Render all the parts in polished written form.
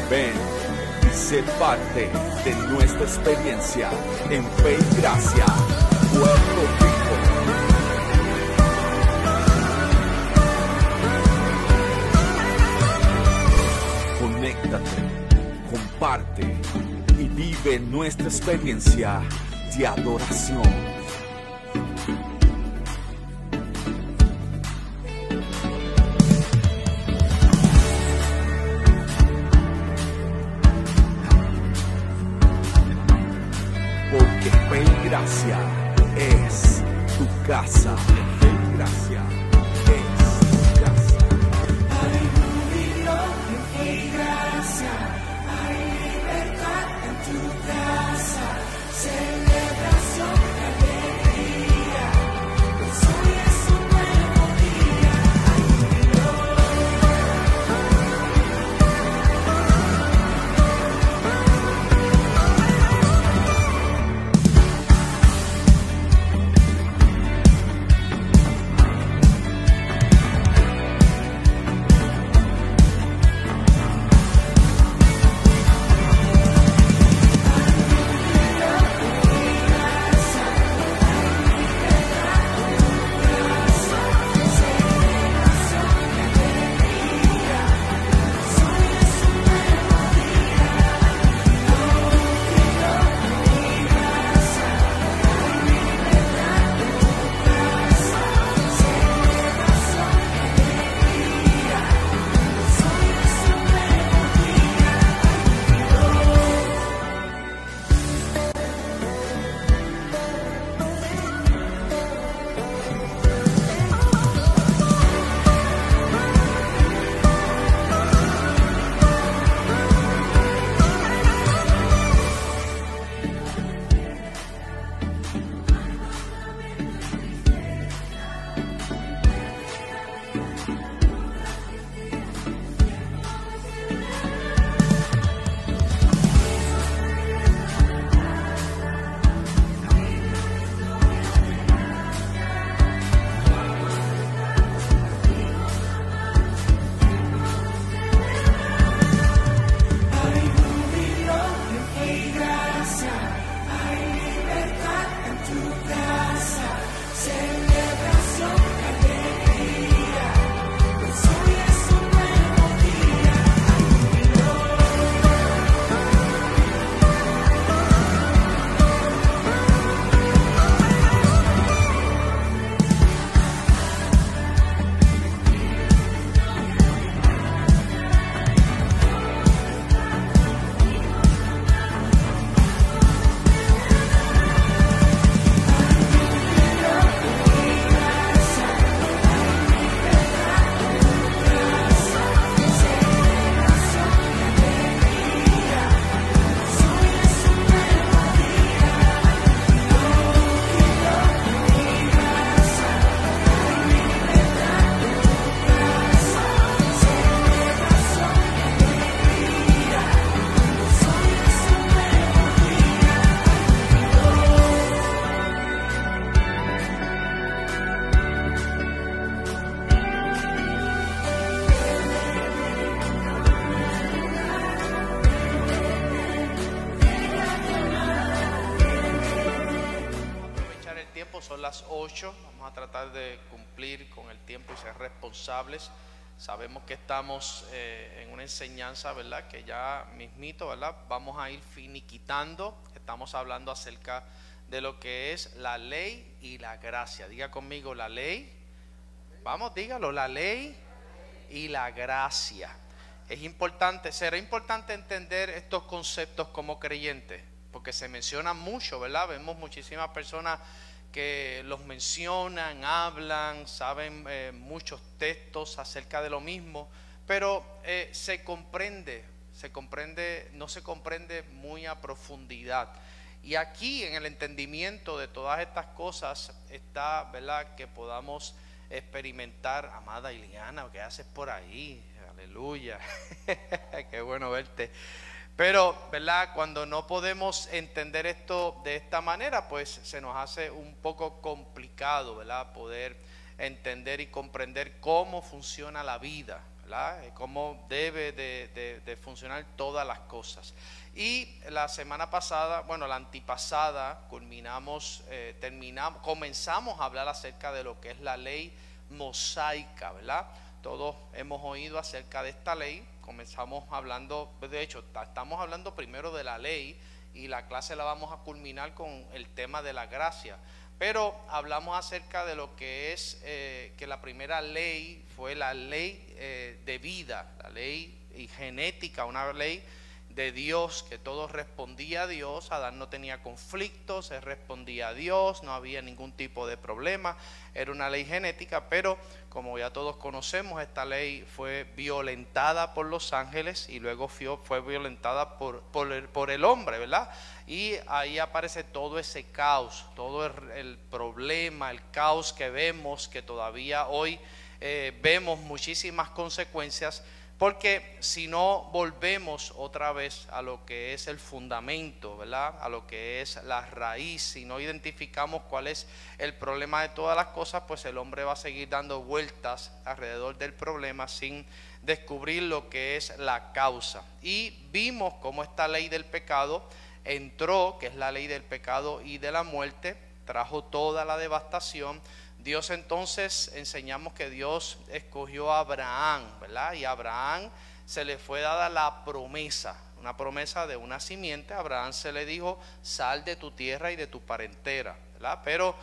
Ven y sé parte de nuestra experiencia en Fe y Gracia, Puerto Rico. Conéctate, comparte y vive nuestra experiencia de adoración. Porque Fe y Gracia es tu casa. Fe y Gracia es tu casa. Hay júbilo en Fe y Gracia, hay libertad en tu casa, celebración y alegría. Hoy es un nuevo día. Hay júbilo. Son las 8, vamos a tratar de cumplir con el tiempo y ser responsables. Sabemos que estamos en una enseñanza, ¿verdad? Que ya mismito, ¿verdad? Vamos a ir finiquitando. Estamos hablando acerca de lo que es la ley y la gracia. Diga conmigo la ley. Vamos, dígalo, la ley y la gracia. Es importante, será importante entender estos conceptos como creyentes, porque se mencionan mucho, ¿verdad? Vemos muchísimas personas que los mencionan, hablan, saben muchos textos acerca de lo mismo, pero no se comprende muy a profundidad. Y aquí en el entendimiento de todas estas cosas está, ¿verdad?, que podamos experimentar. Amada Iliana, ¿qué haces por ahí? Aleluya, qué bueno verte. Pero, ¿verdad?, cuando no podemos entender esto de esta manera, pues se nos hace un poco complicado, ¿verdad?, poder entender y comprender cómo funciona la vida, ¿verdad? Cómo debe de funcionar todas las cosas. Y la semana pasada, bueno, la antipasada, comenzamos a hablar acerca de lo que es la ley mosaica, ¿verdad? Todos hemos oído acerca de esta ley. Comenzamos hablando, de hecho, estamos hablando primero de la ley y la clase la vamos a culminar con el tema de la gracia. Pero hablamos acerca de lo que es que la primera ley fue la ley de vida, la ley genética, una ley de Dios, que todo respondía a Dios. Adán no tenía conflictos, se respondía a Dios, no había ningún tipo de problema, era una ley genética. Pero como ya todos conocemos, esta ley fue violentada por los ángeles y luego fue violentada por el hombre, ¿verdad? Y ahí aparece todo ese caos, todo el problema, el caos que vemos, que todavía hoy vemos muchísimas consecuencias. Porque si no volvemos otra vez a lo que es el fundamento, ¿verdad? A lo que es la raíz, si no identificamos cuál es el problema de todas las cosas, pues el hombre va a seguir dando vueltas alrededor del problema sin descubrir lo que es la causa. Y vimos cómo esta ley del pecado entró, que es la ley del pecado y de la muerte, trajo toda la devastación. Dios entonces, enseñamos que Dios escogió a Abraham, ¿verdad? Y a Abraham se le fue dada la promesa, una promesa de una simiente. A Abraham se le dijo: sal de tu tierra y de tu parentela, ¿verdad? Pero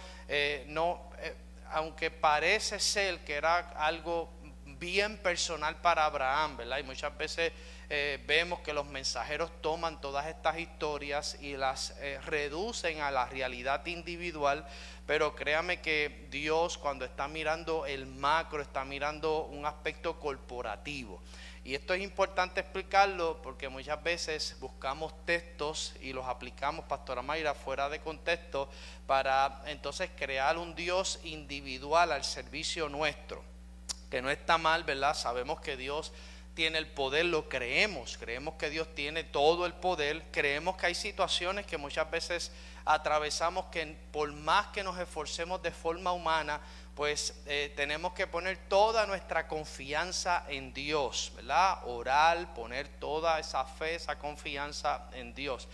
aunque parece ser que era algo bien personal para Abraham, ¿verdad? Y muchas veces vemos que los mensajeros toman todas estas historias y las reducen a la realidad individual. Pero créame que Dios, cuando está mirando el macro, está mirando un aspecto corporativo. Y esto es importante explicarlo porque muchas veces buscamos textos y los aplicamos, Pastora Mayra, fuera de contexto, para entonces crear un Dios individual al servicio nuestro, que no está mal, ¿verdad? Sabemos que Dios tiene el poder, lo creemos que Dios tiene todo el poder. Creemos que hay situaciones que muchas veces atravesamos, que por más que nos esforcemos de forma humana, pues tenemos que poner toda nuestra confianza en Dios, ¿verdad? Orar, poner toda esa fe, esa confianza en Dios.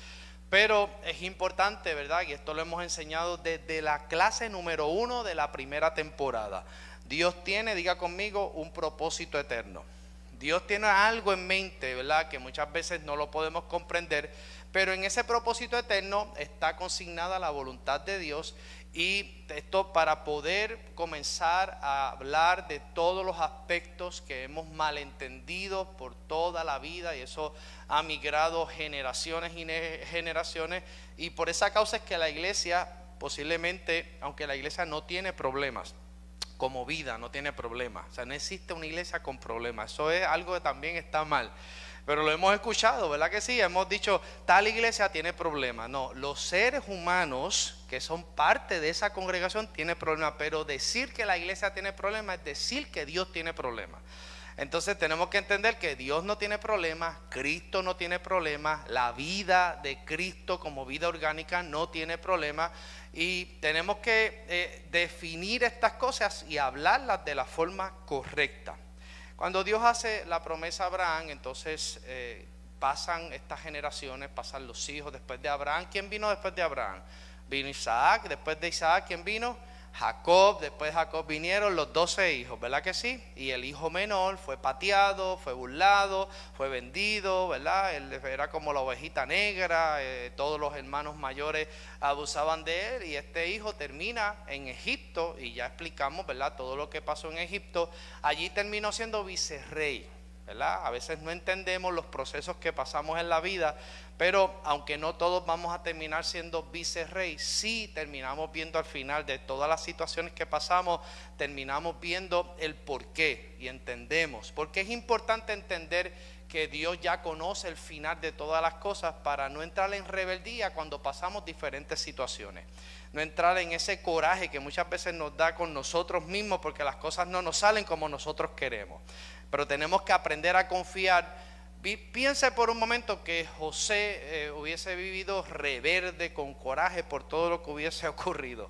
Pero es importante, ¿verdad? Y esto lo hemos enseñado desde la clase número 1 de la primera temporada. Dios tiene, diga conmigo, un propósito eterno. Dios tiene algo en mente, ¿verdad? Que muchas veces no lo podemos comprender, pero en ese propósito eterno está consignada la voluntad de Dios. Y esto para poder comenzar a hablar de todos los aspectos que hemos malentendido por toda la vida, y eso ha migrado generaciones y generaciones. Y por esa causa es que la iglesia, posiblemente, aunque la iglesia no tiene problemas, como vida no tiene problemas, o sea, no existe una iglesia con problemas. Eso es algo que también está mal, pero lo hemos escuchado, ¿verdad que sí? Hemos dicho, tal iglesia tiene problemas. No, los seres humanos que son parte de esa congregación tienen problemas, pero decir que la iglesia tiene problemas es decir que Dios tiene problemas. Entonces tenemos que entender que Dios no tiene problemas, Cristo no tiene problemas, la vida de Cristo como vida orgánica no tiene problemas. Y tenemos que definir estas cosas y hablarlas de la forma correcta. Cuando Dios hace la promesa a Abraham, entonces pasan estas generaciones, pasan los hijos después de Abraham. ¿Quién vino después de Abraham? Vino Isaac. Después de Isaac, ¿quién vino? Jacob. Después de Jacob vinieron los 12 hijos, ¿verdad que sí? Y el hijo menor fue pateado, fue burlado, fue vendido, ¿verdad? Él era como la ovejita negra, todos los hermanos mayores abusaban de él, y este hijo termina en Egipto, y ya explicamos, ¿verdad?, todo lo que pasó en Egipto. Allí terminó siendo vicerrey, ¿verdad? A veces no entendemos los procesos que pasamos en la vida, pero aunque no todos vamos a terminar siendo vicerrey, sí terminamos viendo al final de todas las situaciones que pasamos, terminamos viendo el porqué y entendemos. Porque es importante entender que Dios ya conoce el final de todas las cosas para no entrar en rebeldía cuando pasamos diferentes situaciones. No entrar en ese coraje que muchas veces nos da con nosotros mismos porque las cosas no nos salen como nosotros queremos. Pero tenemos que aprender a confiar. Piense por un momento que José hubiese vivido rebelde, con coraje por todo lo que hubiese ocurrido.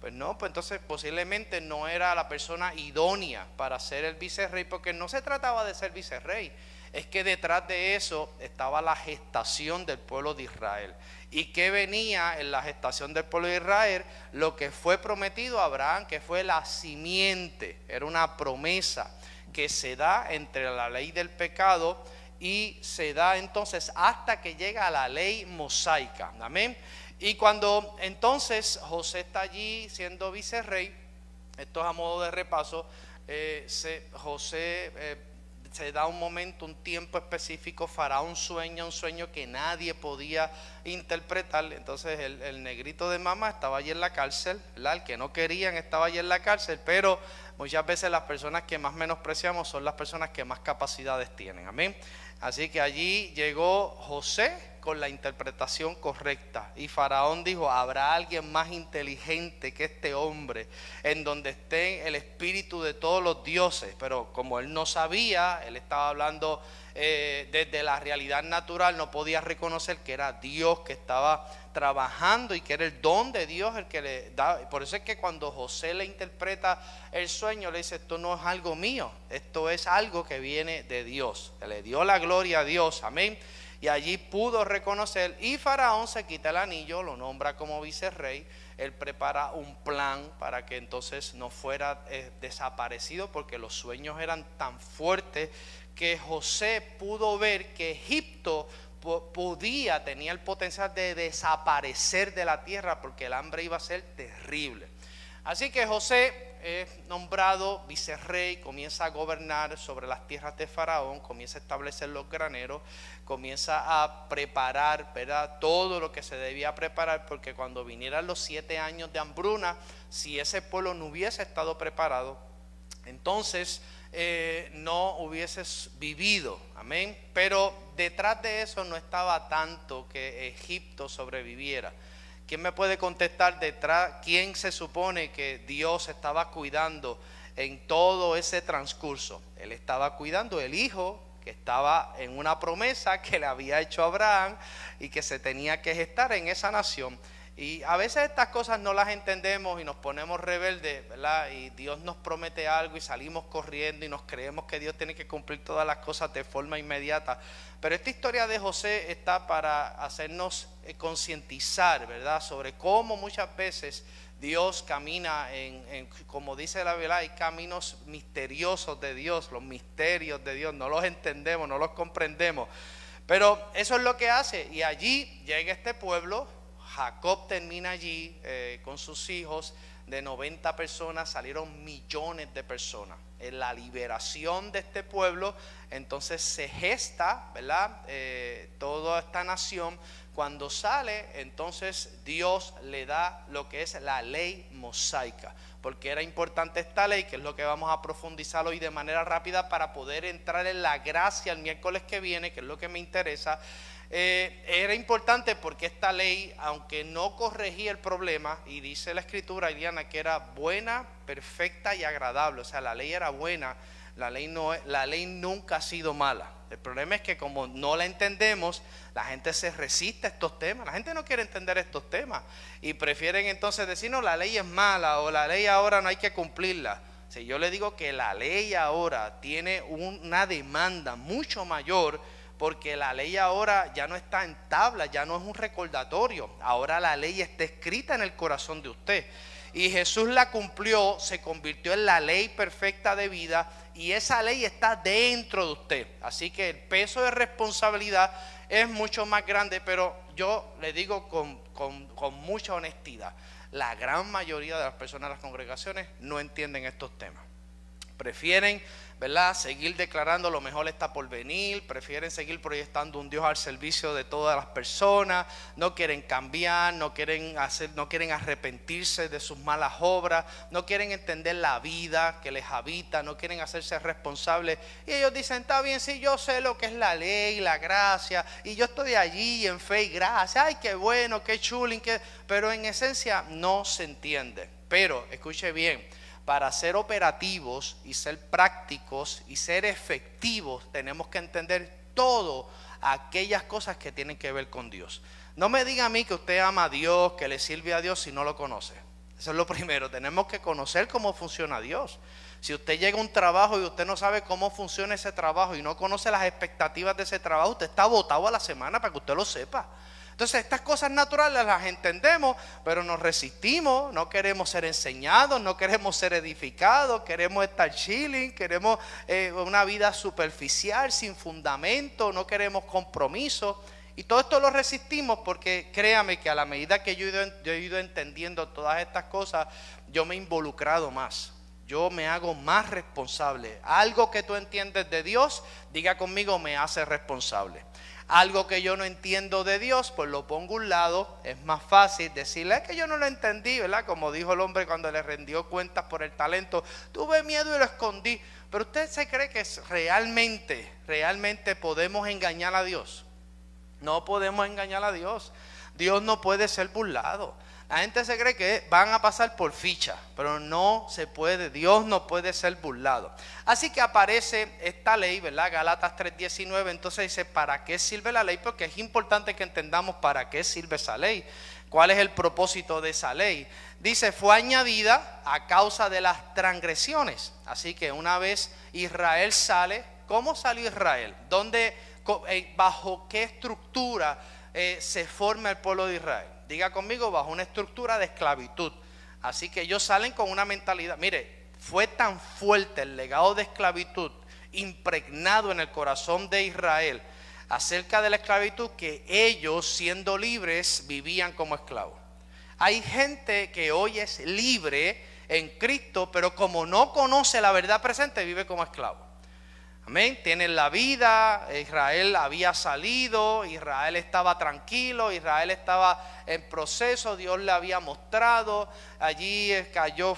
Pues no, pues entonces posiblemente no era la persona idónea para ser el vicerrey, porque no se trataba de ser vicerrey. Es que detrás de eso estaba la gestación del pueblo de Israel. ¿Y qué venía en la gestación del pueblo de Israel? Lo que fue prometido a Abraham, que fue la simiente. Era una promesa que se da entre la ley del pecado y se da entonces hasta que llega a la ley mosaica. Amén. Y cuando entonces José está allí siendo vicerrey, esto es a modo de repaso, José se da un momento, un tiempo específico, Faraón sueña un sueño que nadie podía interpretar. Entonces el negrito de mamá estaba allí en la cárcel, ¿verdad? El que no querían estaba allí en la cárcel, pero muchas veces las personas que más menospreciamos son las personas que más capacidades tienen, amén. Así que allí llegó José con la interpretación correcta y Faraón dijo: habrá alguien más inteligente que este hombre en donde esté el espíritu de todos los dioses. Pero como él no sabía, él estaba hablando desde la realidad natural, no podía reconocer que era Dios que estaba trabajando y que era el don de Dios el que le da. Por eso es que cuando José le interpreta el sueño, le dice: esto no es algo mío, esto es algo que viene de Dios. Le dio la gloria a Dios, amén. Y allí pudo reconocer, y Faraón se quita el anillo, lo nombra como vicerrey. Él prepara un plan para que entonces no fuera desaparecido, porque los sueños eran tan fuertes que José pudo ver que Egipto tenía el potencial de desaparecer de la tierra, porque el hambre iba a ser terrible. Así que José es nombrado vicerrey, comienza a gobernar sobre las tierras de Faraón, comienza a establecer los graneros, comienza a preparar, ¿verdad?, todo lo que se debía preparar, porque cuando vinieran los 7 años de hambruna, si ese pueblo no hubiese estado preparado, entonces no hubieses vivido, amén. Pero detrás de eso no estaba tanto que Egipto sobreviviera. ¿Quién me puede contestar detrás? ¿Quién se supone que Dios estaba cuidando en todo ese transcurso? Él estaba cuidando el hijo que estaba en una promesa que le había hecho Abraham y que se tenía que gestar en esa nación. Y a veces estas cosas no las entendemos y nos ponemos rebeldes, ¿verdad? Y Dios nos promete algo y salimos corriendo y nos creemos que Dios tiene que cumplir todas las cosas de forma inmediata. Pero esta historia de José está para hacernos concientizar, ¿verdad?, sobre cómo muchas veces Dios camina como dice la Biblia, hay caminos misteriosos de Dios, los misterios de Dios, no los entendemos, no los comprendemos. Pero eso es lo que hace, y allí llega este pueblo. Jacob termina allí con sus hijos. De 90 personas salieron millones de personas. En la liberación de este pueblo, entonces se gesta, ¿verdad?, toda esta nación. Cuando sale, entonces Dios le da lo que es la ley mosaica, porque era importante esta ley, que es lo que vamos a profundizar hoy de manera rápida para poder entrar en la gracia el miércoles que viene, que es lo que me interesa. Era importante porque esta ley, aunque no corregía el problema, y dice la escritura, Iliana, que era buena, perfecta y agradable, o sea, la ley era buena, la ley nunca ha sido mala. El problema es que como no la entendemos, la gente se resiste a estos temas, la gente no quiere entender estos temas y prefieren entonces decir: no, la ley es mala, o la ley ahora no hay que cumplirla. Si yo le digo que la ley ahora tiene una demanda mucho mayor, porque la ley ahora ya no está en tabla, ya no es un recordatorio, ahora la ley está escrita en el corazón de usted. Y Jesús la cumplió, se convirtió en la ley perfecta de vida, y esa ley está dentro de usted. Así que el peso de responsabilidad es mucho más grande, pero yo le digo con mucha honestidad, la gran mayoría de las personas de las congregaciones no entienden estos temas. Prefieren, ¿verdad?, seguir declarando lo mejor está por venir, prefieren seguir proyectando un Dios al servicio de todas las personas, no quieren cambiar, no quieren arrepentirse de sus malas obras, no quieren entender la vida que les habita, no quieren hacerse responsables, y ellos dicen: está bien, sí, yo sé lo que es la ley, la gracia, y yo estoy allí en fe y gracia, ay, qué bueno, qué chulín, pero en esencia no se entiende. Pero escuche bien, para ser operativos y ser prácticos y ser efectivos, tenemos que entender todas aquellas cosas que tienen que ver con Dios. No me diga a mí que usted ama a Dios, que le sirve a Dios, si no lo conoce. Eso es lo primero, tenemos que conocer cómo funciona Dios. Si usted llega a un trabajo y usted no sabe cómo funciona ese trabajo y no conoce las expectativas de ese trabajo, usted está botado a la semana, para que usted lo sepa. Entonces estas cosas naturales las entendemos, pero nos resistimos, no queremos ser enseñados, no queremos ser edificados, queremos estar chilling, queremos una vida superficial, sin fundamento, no queremos compromiso. Y todo esto lo resistimos porque créame que a la medida que yo he ido entendiendo todas estas cosas, yo me he involucrado más. Yo me hago más responsable. Algo que tú entiendes de Dios, diga conmigo, me hace responsable. Algo que yo no entiendo de Dios, pues lo pongo a un lado. Es más fácil decirle, es que yo no lo entendí, ¿verdad? Como dijo el hombre cuando le rendió cuentas por el talento. Tuve miedo y lo escondí. Pero usted se cree que realmente podemos engañar a Dios. No podemos engañar a Dios. Dios no puede ser burlado. La gente se cree que van a pasar por ficha, pero no se puede. Dios no puede ser burlado. Así que aparece esta ley, ¿verdad? Gálatas 3:19. Entonces dice, ¿para qué sirve la ley? Porque es importante que entendamos para qué sirve esa ley. ¿Cuál es el propósito de esa ley? Dice, fue añadida a causa de las transgresiones. Así que una vez Israel sale, ¿cómo salió Israel? ¿Bajo qué estructura se forma el pueblo de Israel? Diga conmigo, bajo una estructura de esclavitud. Así que ellos salen con una mentalidad. Mire, fue tan fuerte el legado de esclavitud impregnado en el corazón de Israel acerca de la esclavitud, que ellos, siendo libres, vivían como esclavos. Hay gente que hoy es libre en Cristo, pero como no conoce la verdad presente, vive como esclavo. Amén, tienen la vida. Israel había salido, Israel estaba tranquilo, Israel estaba en proceso, Dios le había mostrado. Allí cayó,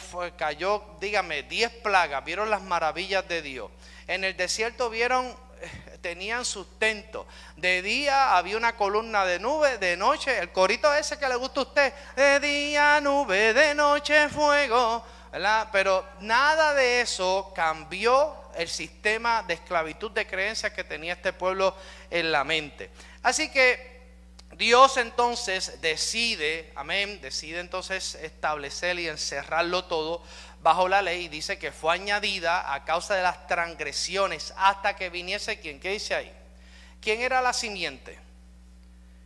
dígame, 10 plagas, vieron las maravillas de Dios. En el desierto tenían sustento. De día había una columna de nube, de noche, el corito ese que le gusta a usted, de día nube, de noche fuego, ¿verdad? Pero nada de eso cambió el sistema de esclavitud de creencias que tenía este pueblo en la mente. Así que Dios entonces decide entonces establecer y encerrarlo todo bajo la ley. Dice que fue añadida a causa de las transgresiones hasta que viniese ¿quién? ¿Qué dice ahí? ¿Quién era la simiente?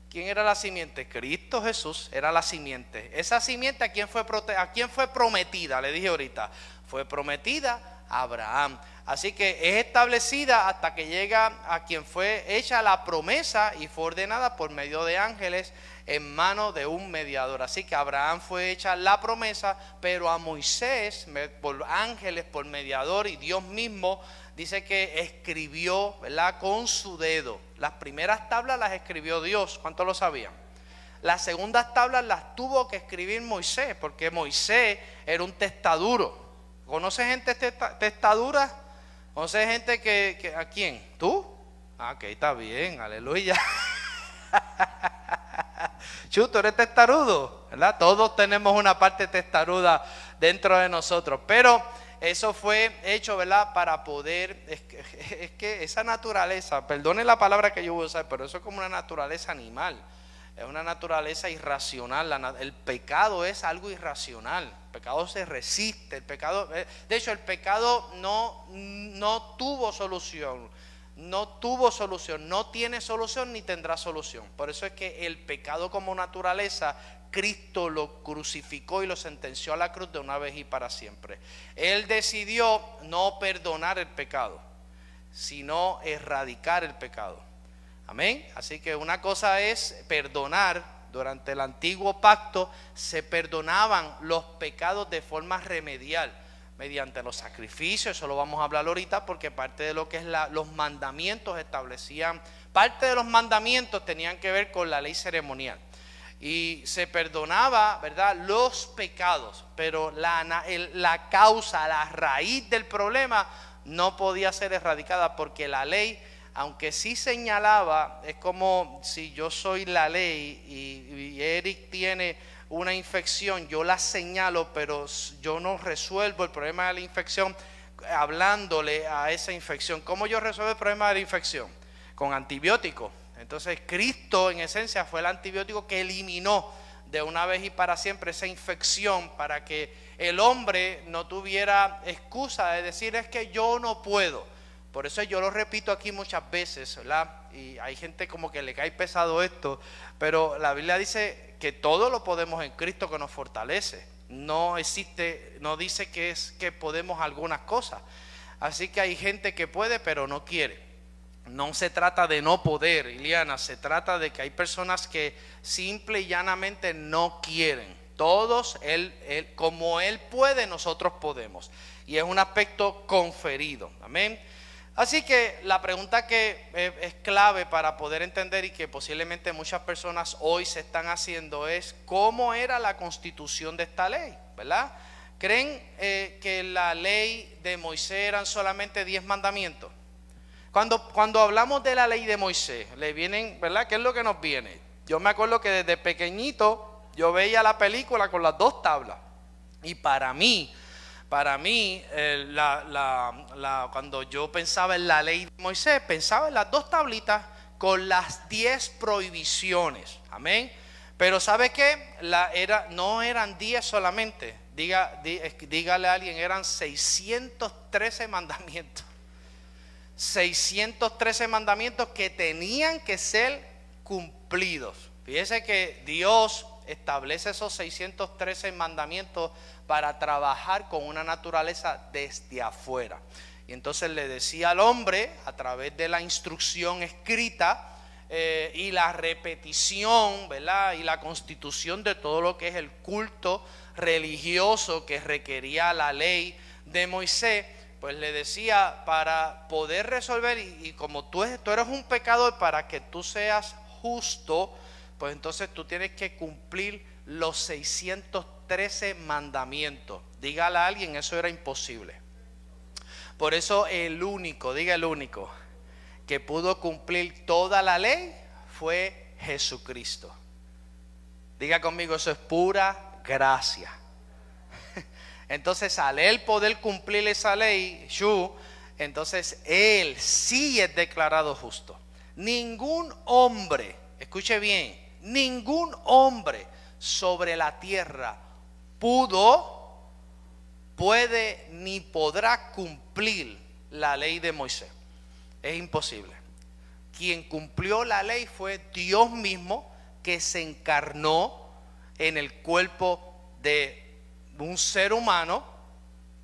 ¿Quién era la simiente? Cristo Jesús era la simiente. Esa simiente ¿a quién fue prometida? Le dije ahorita, fue prometida a Abraham. Así que es establecida hasta que llega a quien fue hecha la promesa y fue ordenada por medio de ángeles en mano de un mediador. Así que a Abraham fue hecha la promesa, pero a Moisés por ángeles, por mediador, y Dios mismo dice que escribió, ¿verdad?, con su dedo. Las primeras tablas las escribió Dios. ¿Cuántos lo sabían? Las segundas tablas las tuvo que escribir Moisés, porque Moisés era un testaduro. ¿Conoce gente testadura? ¿Conoce gente que ¿a quién? ¿Tú? Ah, ok, está bien, aleluya. Chuto, ¿eres testarudo? ¿Verdad? Todos tenemos una parte testaruda dentro de nosotros, pero eso fue hecho, ¿verdad?, para poder, es que esa naturaleza, perdone la palabra que yo voy a usar, pero eso es como una naturaleza animal. Es una naturaleza irracional. El pecado es algo irracional. El pecado se resiste. El pecado, de hecho, el pecado no tuvo solución. No tiene solución ni tendrá solución. Por eso es que el pecado como naturaleza, Cristo lo crucificó y lo sentenció a la cruz de una vez y para siempre. Él decidió no perdonar el pecado, sino erradicar el pecado. Amén. Así que una cosa es perdonar. Durante el antiguo pacto se perdonaban los pecados de forma remedial mediante los sacrificios. Eso lo vamos a hablar ahorita, porque parte de lo que es los mandamientos establecían, parte de los mandamientos tenían que ver con la ley ceremonial. Y se perdonaba, ¿verdad?, los pecados, pero la causa, la raíz del problema no podía ser erradicada, porque la ley, aunque sí señalaba, es como si yo soy la ley y Eric tiene una infección, yo la señalo, pero yo no resuelvo el problema de la infección hablándole a esa infección. ¿Cómo yo resuelvo el problema de la infección? Con antibióticos. Entonces Cristo en esencia fue el antibiótico que eliminó de una vez y para siempre esa infección para que el hombre no tuviera excusa de decir es que yo no puedo. Por eso yo lo repito aquí muchas veces, ¿verdad? Y hay gente como que le cae pesado esto, pero la Biblia dice que todo lo podemos en Cristo que nos fortalece. No existe, no dice que es que podemos algunas cosas. Así que hay gente que puede pero no quiere. No se trata de no poder, Iliana, se trata de que hay personas que simple y llanamente no quieren. Todos, como Él puede, nosotros podemos. Y es un aspecto conferido, amén. Así que la pregunta que es clave para poder entender y que posiblemente muchas personas hoy se están haciendo es ¿cómo era la constitución de esta ley? ¿Verdad? ¿Creen que la ley de Moisés eran solamente 10 mandamientos? Cuando hablamos de la ley de Moisés, le vienen, ¿verdad? ¿Qué es lo que nos viene? Yo me acuerdo que desde pequeñito yo veía la película con las 2 tablas. Y para mí, cuando yo pensaba en la ley de Moisés, pensaba en las 2 tablitas con las 10 prohibiciones. Amén. Pero ¿sabe qué? No eran 10 solamente. Dígale a alguien, eran 613 mandamientos. 613 mandamientos que tenían que ser cumplidos. Fíjese que Dios establece esos 613 mandamientos para trabajar con una naturaleza desde afuera. Y entonces le decía al hombre, a través de la instrucción escrita y la repetición, ¿verdad? Y la constitución de todo lo que es el culto religioso que requería la ley de Moisés, pues le decía, para poder resolver, y como tú eres un pecador, para que tú seas justo, pues entonces tú tienes que cumplir los 613 mandamientos. Dígale a alguien, eso era imposible. Por eso el único que pudo cumplir toda la ley fue Jesucristo. Diga conmigo, eso es pura gracia. Entonces al él poder cumplir esa ley, entonces él sí es declarado justo. Ningún hombre, escuche bien, ningún hombre sobre la tierra puede ni podrá cumplir la ley de Moisés. Es imposible. Quien cumplió la ley fue Dios mismo, que se encarnó en el cuerpo de un ser humano,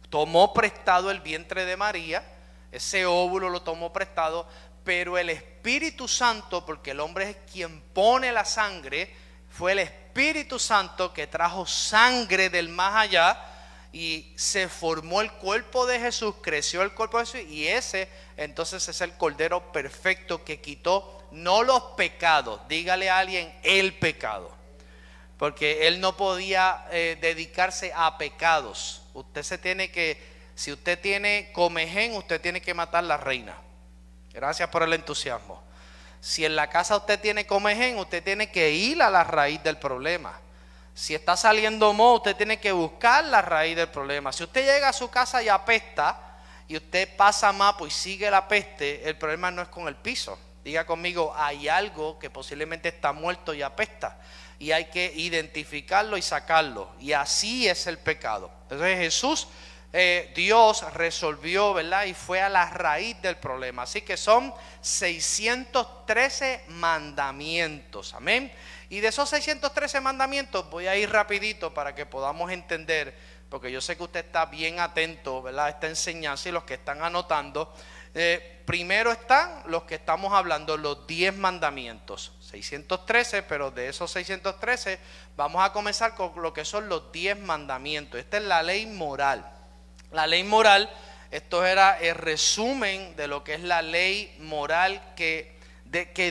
tomó prestado el vientre de María, ese óvulo lo tomó prestado, pero el Espíritu Santo, porque el hombre es quien pone la sangre, fue el Espíritu Santo que trajo sangre del más allá y se formó el cuerpo de Jesús, creció el cuerpo de Jesús, y ese entonces es el Cordero perfecto que quitó no los pecados, dígale a alguien el pecado. Porque él no podía dedicarse a pecados. Si usted tiene comején, usted tiene que matar la reina. Gracias por el entusiasmo. Si en la casa usted tiene comején, usted tiene que ir a la raíz del problema. Si está saliendo moho, usted tiene que buscar la raíz del problema. Si usted llega a su casa y apesta, y usted pasa mapo y sigue la peste, el problema no es con el piso. Diga conmigo, hay algo que posiblemente está muerto y apesta. Y hay que identificarlo y sacarlo. Y así es el pecado. Entonces Jesús, Dios resolvió, ¿verdad? Y fue a la raíz del problema. Así que son 613 mandamientos. Amén. Y de esos 613 mandamientos voy a ir rapidito para que podamos entender, porque yo sé que usted está bien atento, ¿verdad?, a esta enseñanza, y los que están anotando. Primero están los que estamos hablando, los 10 mandamientos, 613, pero de esos 613 vamos a comenzar con lo que son los 10 mandamientos. Esta es la ley moral. La ley moral, esto era el resumen de lo que es la ley moral que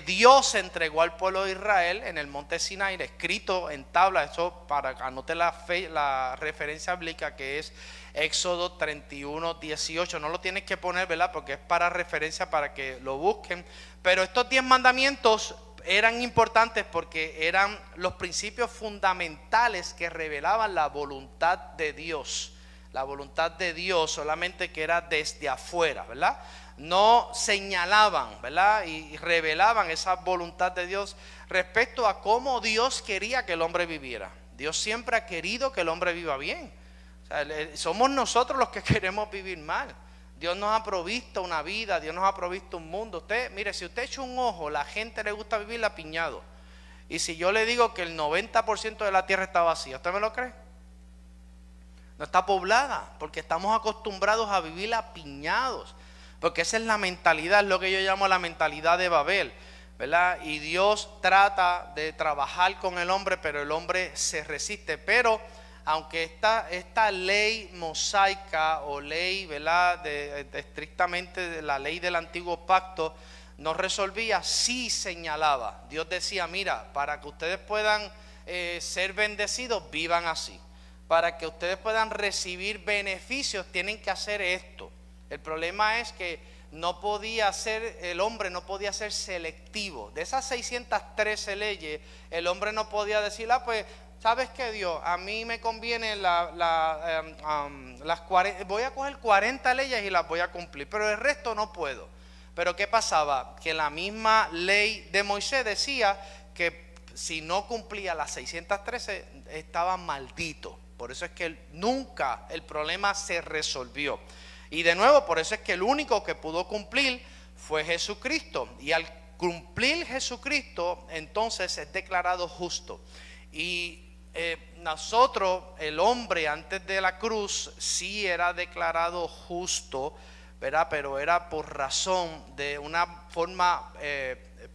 Dios entregó al pueblo de Israel en el monte Sinaí, escrito en tabla. Eso para anote la referencia bíblica, que es Éxodo 31, 18. No lo tienes que poner, ¿verdad?, porque es para referencia, para que lo busquen. Pero estos 10 mandamientos eran importantes porque eran los principios fundamentales que revelaban la voluntad de Dios. La voluntad de Dios, solamente que era desde afuera, ¿verdad? no señalaban, ¿verdad? Y revelaban esa voluntad de Dios respecto a cómo Dios quería que el hombre viviera. Dios siempre ha querido que el hombre viva bien. O sea, somos nosotros los que queremos vivir mal. Dios nos ha provisto una vida, Dios nos ha provisto un mundo. Usted, mire, si usted echa un ojo, la gente le gusta vivir apiñado. Y si yo le digo que el 90% de la tierra está vacía, ¿usted me lo cree? No está poblada, porque estamos acostumbrados a vivir apiñados. Porque esa es la mentalidad, es lo que yo llamo la mentalidad de Babel, ¿verdad? Y Dios trata de trabajar con el hombre, pero el hombre se resiste. Pero aunque esta ley mosaica o ley, ¿verdad? Estrictamente la ley del antiguo pacto no resolvía, sí señalaba. Dios decía, mira, para que ustedes puedan ser bendecidos, vivan así. Para que ustedes puedan recibir beneficios, tienen que hacer esto. El problema es que el hombre no podía ser selectivo. De esas 613 leyes, el hombre no podía decir, pues, ¿sabes qué, Dios? A mí me conviene las 40, voy a coger 40 leyes y las voy a cumplir, pero el resto no puedo. Pero ¿qué pasaba? Que la misma ley de Moisés decía que si no cumplía las 613, estaba maldito. Por eso es que nunca el problema se resolvió. Y de nuevo, por eso es que el único que pudo cumplir fue Jesucristo. Y al cumplir Jesucristo, entonces es declarado justo. Y nosotros, el hombre antes de la cruz, sí era declarado justo, ¿verdad? Pero era por razón de una forma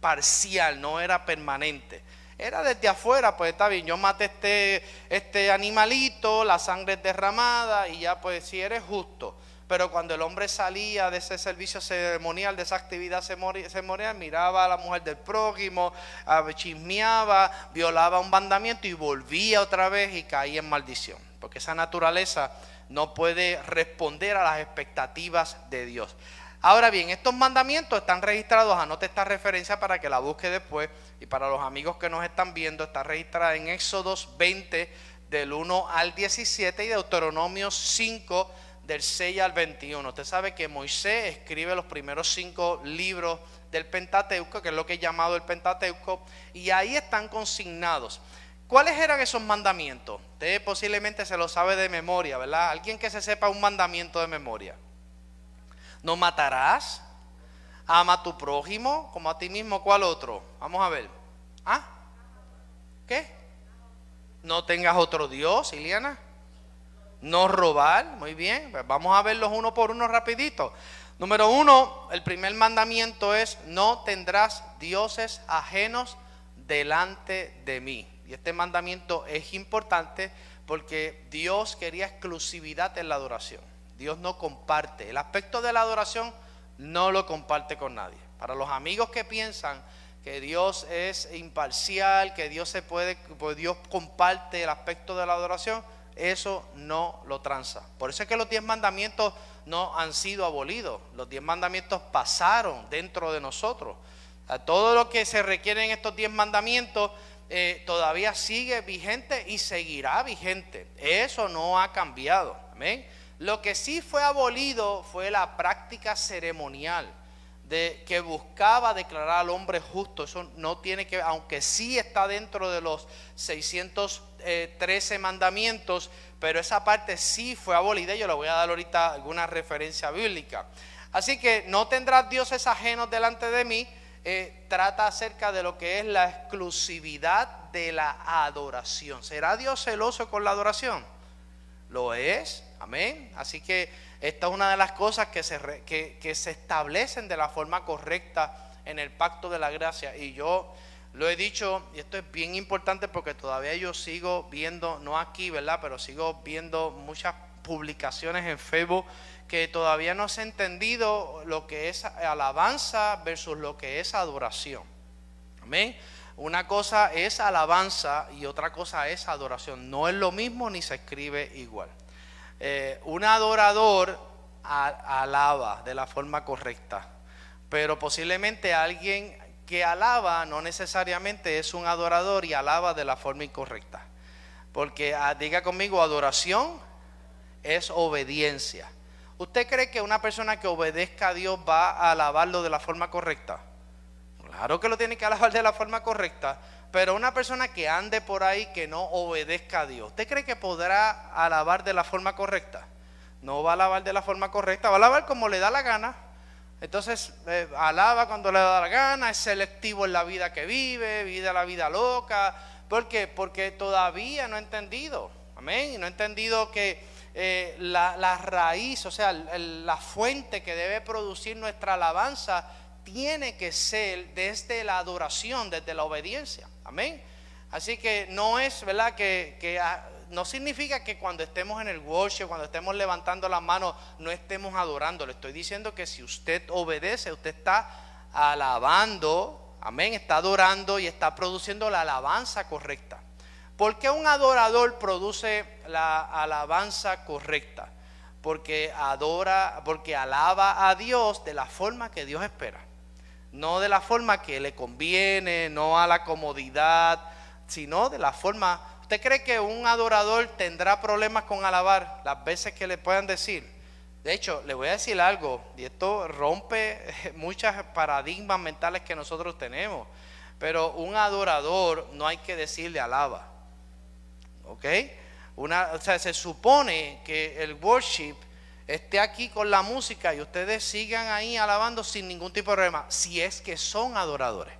parcial, no era permanente. Era desde afuera, pues está bien, yo maté este animalito, la sangre es derramada y ya pues sí eres justo. Pero cuando el hombre salía de ese servicio ceremonial, de esa actividad ceremonial, miraba a la mujer del prójimo, chismeaba, violaba un mandamiento y volvía otra vez y caía en maldición. Porque esa naturaleza no puede responder a las expectativas de Dios. Ahora bien, estos mandamientos están registrados, anote esta referencia para que la busque después, y para los amigos que nos están viendo, está registrada en Éxodos 20, del 1 al 17, y Deuteronomio 5, del 6 al 21. Usted sabe que Moisés escribe los primeros 5 libros del Pentateuco, que es lo que es llamado el Pentateuco, y ahí están consignados. ¿Cuáles eran esos mandamientos? Usted posiblemente se lo sabe de memoria, ¿verdad? Alguien que se sepa un mandamiento de memoria. No matarás, ama a tu prójimo como a ti mismo. ¿Cuál otro? Vamos a ver. ¿Qué? No tengas otro Dios, Iliana. No robar, muy bien. Pues vamos a verlos uno por uno rapidito. Número 1, el primer mandamiento es: no tendrás dioses ajenos delante de mí. Y este mandamiento es importante porque Dios quería exclusividad en la adoración. Dios no comparte. El aspecto de la adoración no lo comparte con nadie. Para los amigos que piensan que Dios es imparcial, que Dios Dios comparte el aspecto de la adoración, eso no lo tranza. Por eso es que los 10 mandamientos no han sido abolidos. Los 10 mandamientos pasaron dentro de nosotros. Todo lo que se requiere en estos 10 mandamientos todavía sigue vigente y seguirá vigente. Eso no ha cambiado. Amén. Lo que sí fue abolido fue la práctica ceremonial que buscaba declarar al hombre justo. Eso no tiene que, aunque sí está dentro de los 613 mandamientos, pero esa parte sí fue abolida. Yo le voy a dar ahorita alguna referencia bíblica. Así que no tendrás dioses ajenos delante de mí. Trata acerca de lo que es la exclusividad de la adoración. ¿Será Dios celoso con la adoración? Lo es. Amén. Así que esta es una de las cosas que se establecen de la forma correcta en el pacto de la gracia. Y yo lo he dicho, y esto es bien importante porque todavía yo sigo viendo, no aquí, ¿verdad? Pero sigo viendo muchas publicaciones en Facebook que todavía no se ha entendido lo que es alabanza versus lo que es adoración. Amén. Una cosa es alabanza y otra cosa es adoración. No es lo mismo ni se escribe igual. Un adorador alaba de la forma correcta, pero posiblemente alguien que alaba no necesariamente es un adorador y alaba de la forma incorrecta. Porque diga conmigo, adoración es obediencia. ¿Usted cree que una persona que obedezca a Dios va a alabarlo de la forma correcta? Claro que lo tiene que alabar de la forma correcta, pero una persona que ande por ahí que no obedezca a Dios, ¿usted cree que podrá alabar de la forma correcta? No va a alabar de la forma correcta, va a alabar como le da la gana. Entonces alaba cuando le da la gana, es selectivo en la vida que vive la vida loca. ¿Por qué? Porque todavía no ha entendido, amén, y no ha entendido que la raíz, o sea, la fuente que debe producir nuestra alabanza tiene que ser desde la adoración, desde la obediencia, amén. Así que no es, ¿verdad?, no significa que cuando estemos en el worship, cuando estemos levantando las manos, no estemos adorando. Le estoy diciendo que si usted obedece, usted está alabando, amén, está adorando y está produciendo la alabanza correcta. ¿Por qué un adorador produce la alabanza correcta? Porque alaba a Dios de la forma que Dios espera, no de la forma que le conviene, no a la comodidad, sino de la forma. ¿Usted cree que un adorador tendrá problemas con alabar las veces que le puedan decir? De hecho, le voy a decir algo, y esto rompe muchos paradigmas mentales que nosotros tenemos, pero un adorador no hay que decirle alaba, ¿ok? O sea, se supone que el worship esté aquí con la música y ustedes sigan ahí alabando sin ningún tipo de problema, si es que son adoradores.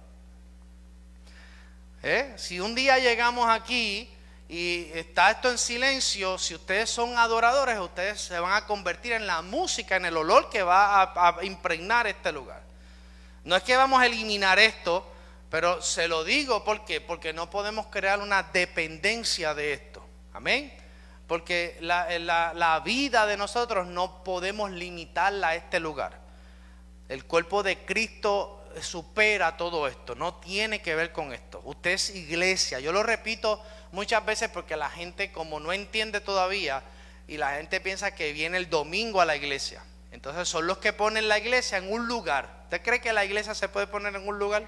Si un día llegamos aquí y está esto en silencio, si ustedes son adoradores, ustedes se van a convertir en la música, en el olor que va a impregnar este lugar. No es que vamos a eliminar esto, pero se lo digo, ¿por qué? Porque no podemos crear una dependencia de esto, amén. Porque la vida de nosotros no podemos limitarla a este lugar. El cuerpo de Cristo supera todo esto, no tiene que ver con esto. Usted es iglesia, yo lo repito muchas veces porque la gente como no entiende todavía y la gente piensa que viene el domingo a la iglesia. Entonces son los que ponen la iglesia en un lugar. ¿Usted cree que la iglesia se puede poner en un lugar?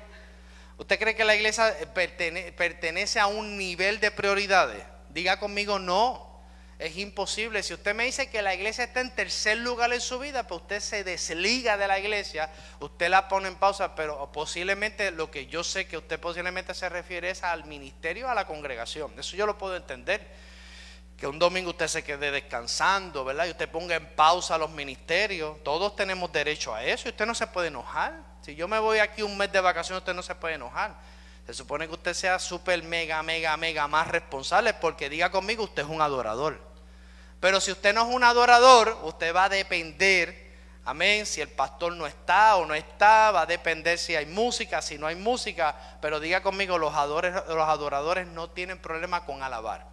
¿Usted cree que la iglesia pertenece a un nivel de prioridades? Diga conmigo, no. Es imposible. Si usted me dice que la iglesia está en tercer lugar en su vida, pues usted se desliga de la iglesia, usted la pone en pausa, pero posiblemente lo que yo sé que usted posiblemente se refiere es al ministerio, a la congregación. Eso yo lo puedo entender. Que un domingo usted se quede descansando, ¿verdad? Y usted ponga en pausa los ministerios. Todos tenemos derecho a eso y usted no se puede enojar. Si yo me voy aquí un mes de vacaciones, usted no se puede enojar. Se supone que usted sea súper mega más responsable, porque diga conmigo, usted es un adorador. Pero si usted no es un adorador, usted va a depender, amén, si el pastor no está o no está, va a depender si hay música, si no hay música. Pero diga conmigo, los adoradores no tienen problema con alabar.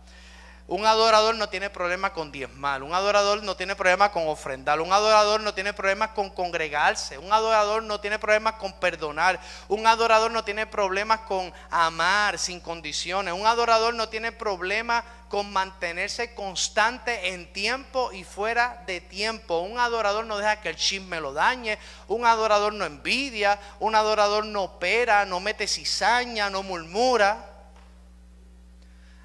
Un adorador no tiene problema con diezmar, un adorador no tiene problema con ofrendar, un adorador no tiene problemas con congregarse, un adorador no tiene problemas con perdonar, un adorador no tiene problemas con amar sin condiciones, un adorador no tiene problema con mantenerse constante en tiempo y fuera de tiempo. Un adorador no deja que el chisme lo dañe, un adorador no envidia, un adorador no opera, no mete cizaña, no murmura.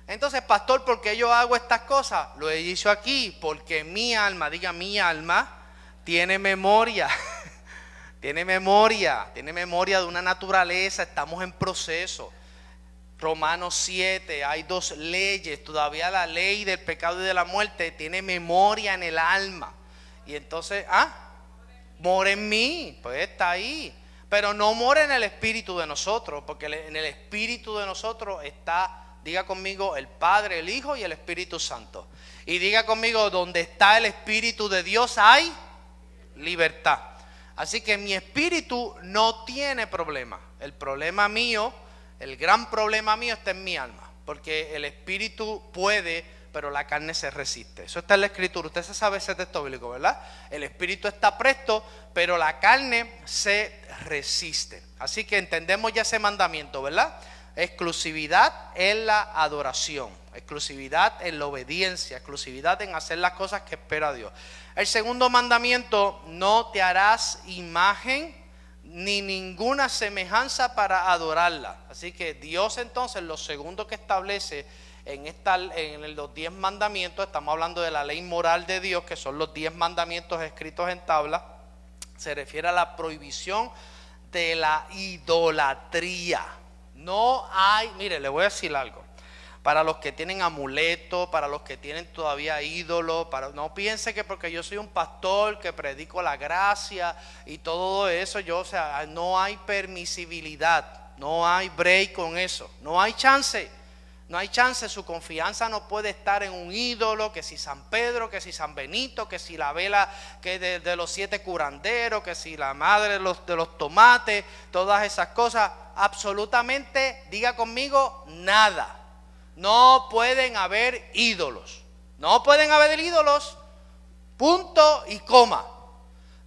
Entonces, pastor, ¿por qué yo hago estas cosas? Lo he dicho aquí, porque mi alma, diga mi alma, tiene memoria. Tiene memoria de una naturaleza, estamos en proceso. Romanos 7, hay 2 leyes, todavía la ley del pecado y de la muerte tiene memoria en el alma. Y entonces, mora en mí, pues está ahí. Pero no mora en el espíritu de nosotros, porque en el espíritu de nosotros está... Diga conmigo, el Padre, el Hijo y el Espíritu Santo. Y diga conmigo, donde está el Espíritu de Dios hay libertad. Así que mi espíritu no tiene problema. El problema mío, el gran problema mío está en mi alma. Porque el espíritu puede, pero la carne se resiste. Eso está en la Escritura. Usted se sabe ese texto bíblico, ¿verdad? El espíritu está presto, pero la carne se resiste. Así que entendemos ya ese mandamiento, ¿verdad? Exclusividad en la adoración, exclusividad en la obediencia, exclusividad en hacer las cosas que espera Dios. El segundo mandamiento, no te harás imagen ni ninguna semejanza para adorarla. Así que Dios entonces lo segundo que establece en los 10 mandamientos, estamos hablando de la ley moral de Dios, que son los 10 mandamientos escritos en tabla, se refiere a la prohibición de la idolatría. No hay, mire, le voy a decir algo. Para los que tienen amuletos, para los que tienen todavía ídolos, no piense que porque yo soy un pastor que predico la gracia y todo eso, no hay permisibilidad, no hay break con eso, no hay chance. No hay chance, su confianza no puede estar en un ídolo, que si San Pedro, que si San Benito, que si la vela que de los 7 curanderos, que si la madre de los tomates, todas esas cosas. Absolutamente, diga conmigo, nada. No pueden haber ídolos. No pueden haber ídolos, punto y coma.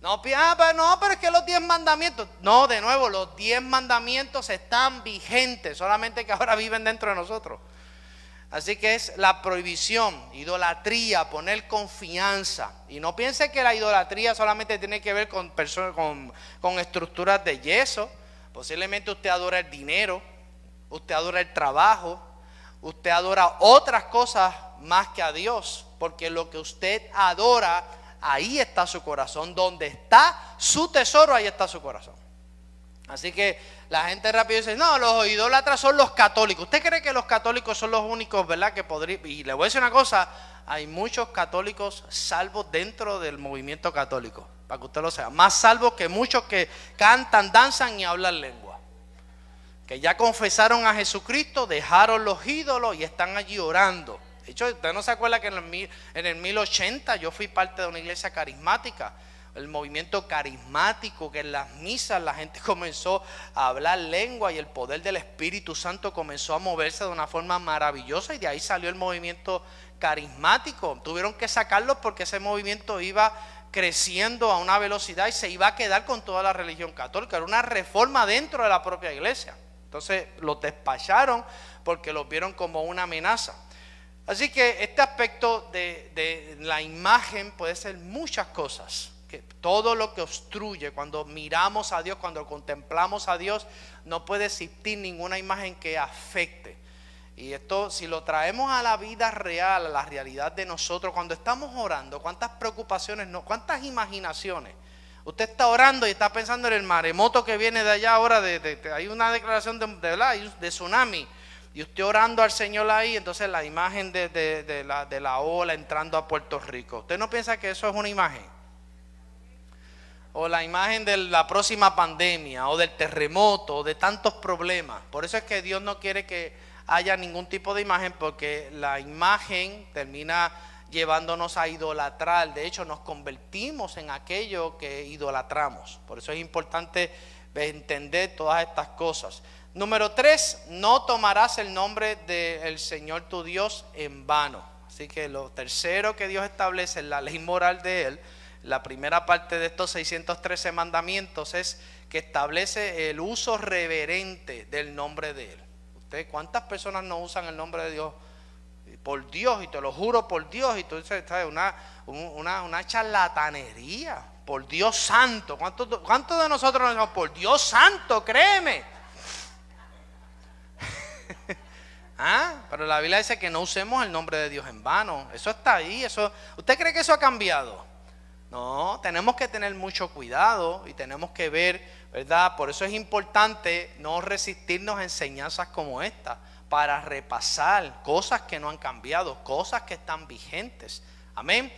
No, pero es que los 10 mandamientos. No, de nuevo, los 10 mandamientos están vigentes, solamente que ahora viven dentro de nosotros. Así que es la prohibición, idolatría, poner confianza. Y no piense que la idolatría solamente tiene que ver con personas, con estructuras de yeso. Posiblemente usted adora el dinero, usted adora el trabajo, usted adora otras cosas más que a Dios. Porque lo que usted adora, ahí está su corazón. Donde está su tesoro, ahí está su corazón. Así que la gente rápido dice, no, los idólatras son los católicos. ¿Usted cree que los católicos son los únicos, verdad, que podrían? Y le voy a decir una cosa, hay muchos católicos salvos dentro del movimiento católico, para que usted lo sepa. Más salvos que muchos que cantan, danzan y hablan lengua. Que ya confesaron a Jesucristo, dejaron los ídolos y están allí orando. De hecho, usted no se acuerda que en el 1080 yo fui parte de una iglesia carismática. El movimiento carismático, que en las misas la gente comenzó a hablar lengua y el poder del Espíritu Santo comenzó a moverse de una forma maravillosa, y de ahí salió el movimiento carismático. Tuvieron que sacarlo porque ese movimiento iba creciendo a una velocidad y se iba a quedar con toda la religión católica. Era una reforma dentro de la propia iglesia. Entonces los despacharon porque los vieron como una amenaza. Así que este aspecto de la imagen puede ser muchas cosas. Que todo lo que obstruye, cuando miramos a Dios, cuando contemplamos a Dios, no puede existir ninguna imagen que afecte. Y esto, si lo traemos a la vida real, a la realidad de nosotros, cuando estamos orando, cuántas preocupaciones, cuántas imaginaciones. Usted está orando y está pensando en el maremoto que viene de allá ahora, hay una declaración de tsunami, y usted orando al Señor ahí, entonces la imagen de la ola entrando a Puerto Rico. ¿Usted no piensa que eso es una imagen? O la imagen de la próxima pandemia, o del terremoto, o de tantos problemas. Por eso es que Dios no quiere que haya ningún tipo de imagen, porque la imagen termina llevándonos a idolatrar. De hecho, nos convertimos en aquello que idolatramos. Por eso es importante entender todas estas cosas. Número 3, no tomarás el nombre del Señor tu Dios en vano. Así que lo tercero que Dios establece en la ley moral de Él, la primera parte de estos 613 mandamientos, es que establece el uso reverente del nombre de Él. ¿Cuántas personas no usan el nombre de Dios? Por Dios, y te lo juro por Dios, y tú dices, una charlatanería, por Dios santo. ¿Cuántos de nosotros nos decimos, por Dios santo, créeme? Pero la Biblia dice que no usemos el nombre de Dios en vano. Eso está ahí. ¿Usted cree que eso ha cambiado? No, tenemos que tener mucho cuidado y tenemos que ver, ¿verdad? Por eso es importante no resistirnos a enseñanzas como esta, para repasar cosas que no han cambiado, cosas que están vigentes. Amén.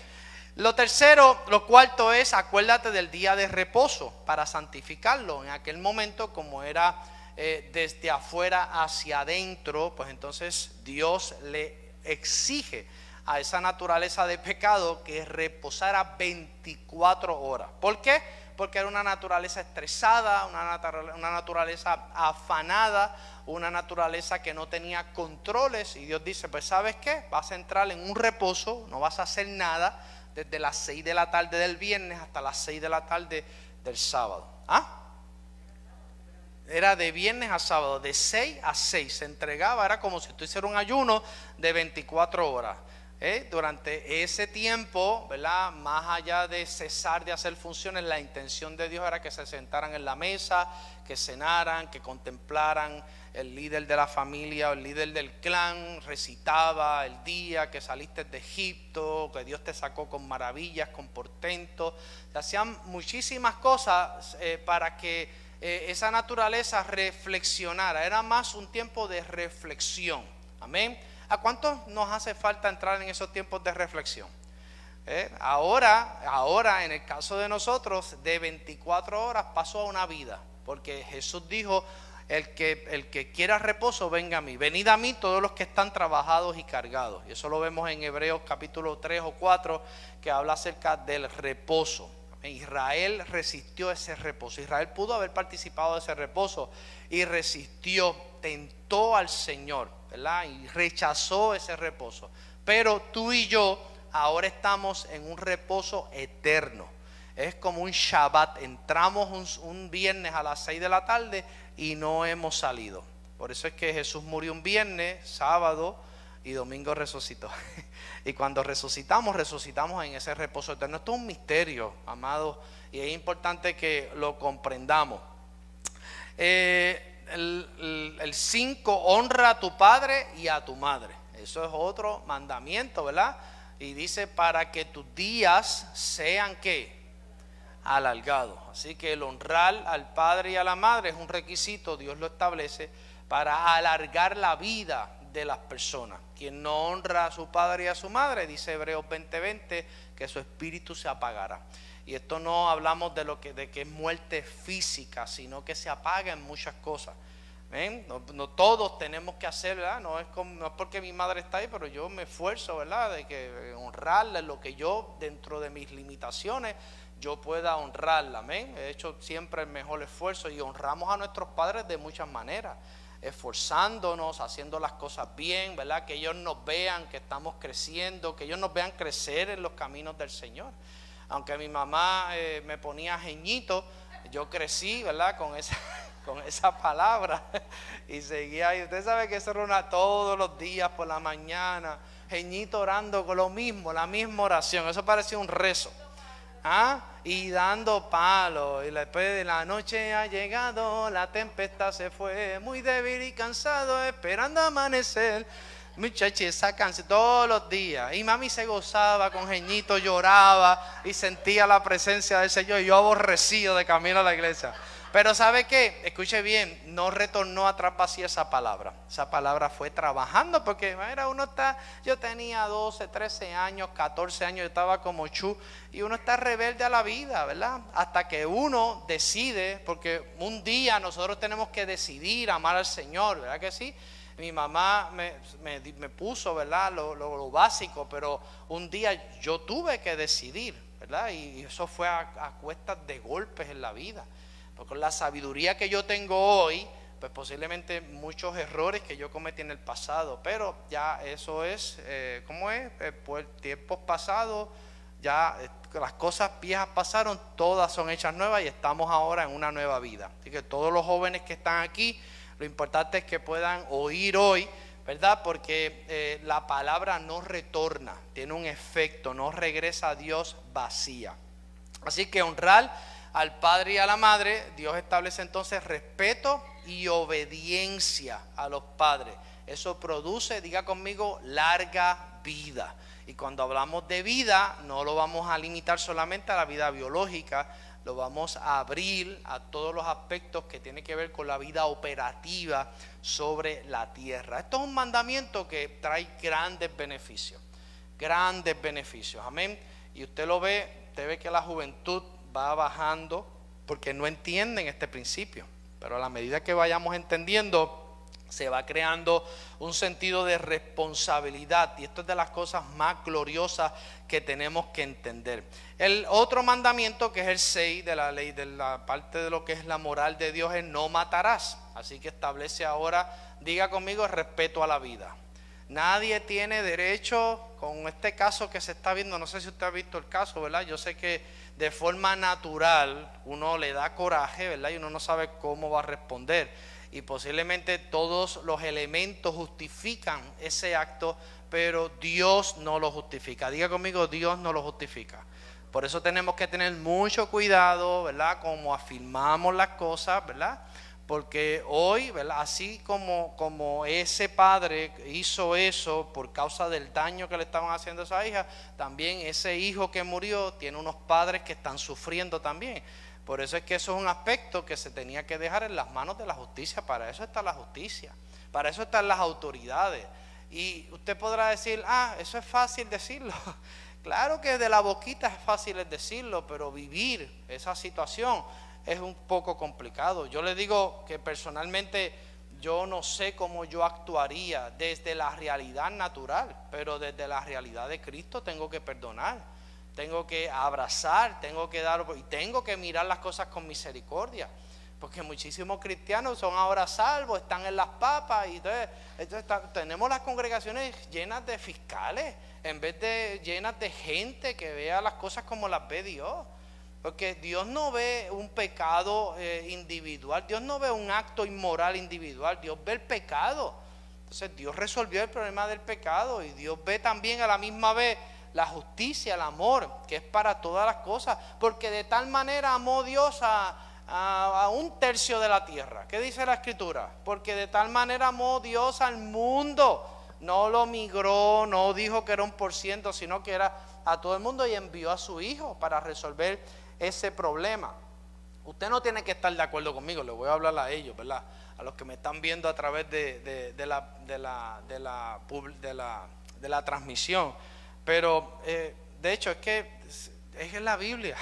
Lo cuarto es, acuérdate del día de reposo para santificarlo. En aquel momento, como era desde afuera hacia adentro, pues entonces Dios le exige a esa naturaleza de pecado que reposara 24 horas. ¿Por qué? Porque era una naturaleza estresada, una naturaleza afanada, una naturaleza que no tenía controles. Y Dios dice, pues ¿sabes qué? Vas a entrar en un reposo, no vas a hacer nada desde las 6 de la tarde del viernes hasta las 6 de la tarde del sábado. Era de viernes a sábado, de 6 a 6 se entregaba. Era como si tú hicieras un ayuno de 24 horas. Durante ese tiempo, ¿verdad? Más allá de cesar de hacer funciones, la intención de Dios era que se sentaran en la mesa, que cenaran, que contemplaran el líder de la familia o el líder del clan recitaba el día que saliste de Egipto, que Dios te sacó con maravillas, con portentos. Se hacían muchísimas cosas para que esa naturaleza reflexionara. Era más un tiempo de reflexión. Amén. ¿A cuántos nos hace falta entrar en esos tiempos de reflexión? Ahora en el caso de nosotros, de 24 horas pasó a una vida, porque Jesús dijo: el que quiera reposo, venga a mí. Venid a mí todos los que están trabajados y cargados. Y eso lo vemos en Hebreos capítulo 3 o 4, que habla acerca del reposo. Israel resistió ese reposo. Israel pudo haber participado de ese reposo y resistió, tentó al Señor, ¿verdad? Y rechazó ese reposo. Pero tú y yo ahora estamos en un reposo eterno. Es como un Shabbat. Entramos un viernes a las 6 de la tarde y no hemos salido. Por eso es que Jesús murió un viernes, sábado y domingo resucitó. Y cuando resucitamos en ese reposo eterno. Esto es un misterio, amados, y es importante que lo comprendamos. El 5, honra a tu padre y a tu madre. Eso es otro mandamiento, ¿verdad? Y dice: para que tus días sean ¿qué? Alargados. Así que el honrar al padre y a la madre es un requisito, Dios lo establece para alargar la vida de las personas. Quien no honra a su padre y a su madre, dice Hebreos 20:20, que su espíritu se apagará. Y esto no hablamos de que es muerte física, sino que se apaga en muchas cosas. ¿Ven? No todos tenemos que hacer, ¿verdad? No es porque mi madre está ahí, pero yo me esfuerzo, ¿verdad? De que honrarla, lo que yo, dentro de mis limitaciones, yo pueda honrarla. Amén. He hecho siempre el mejor esfuerzo y honramos a nuestros padres de muchas maneras, esforzándonos, haciendo las cosas bien, ¿verdad? Que ellos nos vean que estamos creciendo, que ellos nos vean crecer en los caminos del Señor. Aunque mi mamá me ponía jeñito, yo crecí, ¿verdad? Con esa palabra y seguía. Y usted sabe que eso era todos los días por la mañana, jeñito orando con lo mismo, la misma oración. Eso parecía un rezo. Y dando palos. Y después de la noche ha llegado, la tempestad se fue, muy débil y cansado, esperando amanecer. Muchachos, esa canción todos los días. Y mami se gozaba con jeñito, lloraba y sentía la presencia del Señor. Y yo aborrecido de camino a la iglesia. Pero ¿sabe qué? Escuche bien, no retornó atrás vacía esa palabra. Esa palabra fue trabajando, porque yo tenía 12, 13 años, 14 años, yo estaba como Chu, y uno está rebelde a la vida, ¿verdad? Hasta que uno decide, porque un día nosotros tenemos que decidir amar al Señor, ¿verdad que sí? Mi mamá me puso, ¿verdad? Lo básico, pero un día yo tuve que decidir, ¿verdad? Y eso fue a cuestas de golpes en la vida. Con la sabiduría que yo tengo hoy, pues posiblemente muchos errores que yo cometí en el pasado, pero ya eso es, ¿cómo es? Por tiempos pasados, ya las cosas viejas pasaron, todas son hechas nuevas y estamos ahora en una nueva vida. Así que todos los jóvenes que están aquí, lo importante es que puedan oír hoy, ¿verdad? Porque la palabra no retorna, tiene un efecto, no regresa a Dios vacía. Así que honrar al padre y a la madre, Dios establece entonces respeto y obediencia a los padres. Eso produce, diga conmigo, larga vida. Y cuando hablamos de vida, no lo vamos a limitar solamente a la vida biológica, lo vamos a abrir a todos los aspectos que tienen que ver con la vida operativa sobre la tierra. Esto es un mandamiento que trae grandes beneficios, amén. Y usted ve que la juventud va bajando porque no entienden este principio, pero a la medida que vayamos entendiendo, se va creando un sentido de responsabilidad, y esto es de las cosas más gloriosas que tenemos que entender. El otro mandamiento, que es el 6 de la ley, de la parte de lo que es la moral de Dios, es no matarás. Así que establece ahora, diga conmigo, el respeto a la vida. Nadie tiene derecho, con este caso que se está viendo, no sé si usted ha visto el caso, ¿verdad? Yo sé que de forma natural uno le da coraje, ¿verdad? Y uno no sabe cómo va a responder. Y posiblemente todos los elementos justifican ese acto, pero Dios no lo justifica. Diga conmigo, Dios no lo justifica. Por eso tenemos que tener mucho cuidado, ¿verdad? Como afirmamos las cosas, ¿verdad? Porque hoy, ¿verdad? Así como ese padre hizo eso por causa del daño que le estaban haciendo a esa hija, también ese hijo que murió tiene unos padres que están sufriendo también. Por eso es que eso es un aspecto que se tenía que dejar en las manos de la justicia. Para eso está la justicia, para eso están las autoridades. Y usted podrá decir, eso es fácil decirlo. Claro que de la boquita es fácil decirlo, pero vivir esa situación es un poco complicado. Yo le digo que personalmente yo no sé cómo yo actuaría desde la realidad natural, pero desde la realidad de Cristo tengo que perdonar, tengo que abrazar, tengo que dar y tengo que mirar las cosas con misericordia, porque muchísimos cristianos son ahora salvos, están en las papas y entonces tenemos las congregaciones llenas de fiscales en vez de llenas de gente que vea las cosas como las ve Dios. Porque Dios no ve un pecado individual, Dios no ve un acto inmoral individual, Dios ve el pecado. Entonces Dios resolvió el problema del pecado y Dios ve también a la misma vez la justicia, el amor, que es para todas las cosas. Porque de tal manera amó Dios a un tercio de la tierra. ¿Qué dice la Escritura? Porque de tal manera amó Dios al mundo. No lo migró, no dijo que era 1%, sino que era a todo el mundo y envió a su Hijo para resolver ese problema. Usted no tiene que estar de acuerdo conmigo, le voy a hablar a ellos, ¿verdad? A los que me están viendo a través de la transmisión. Pero de hecho es en la Biblia.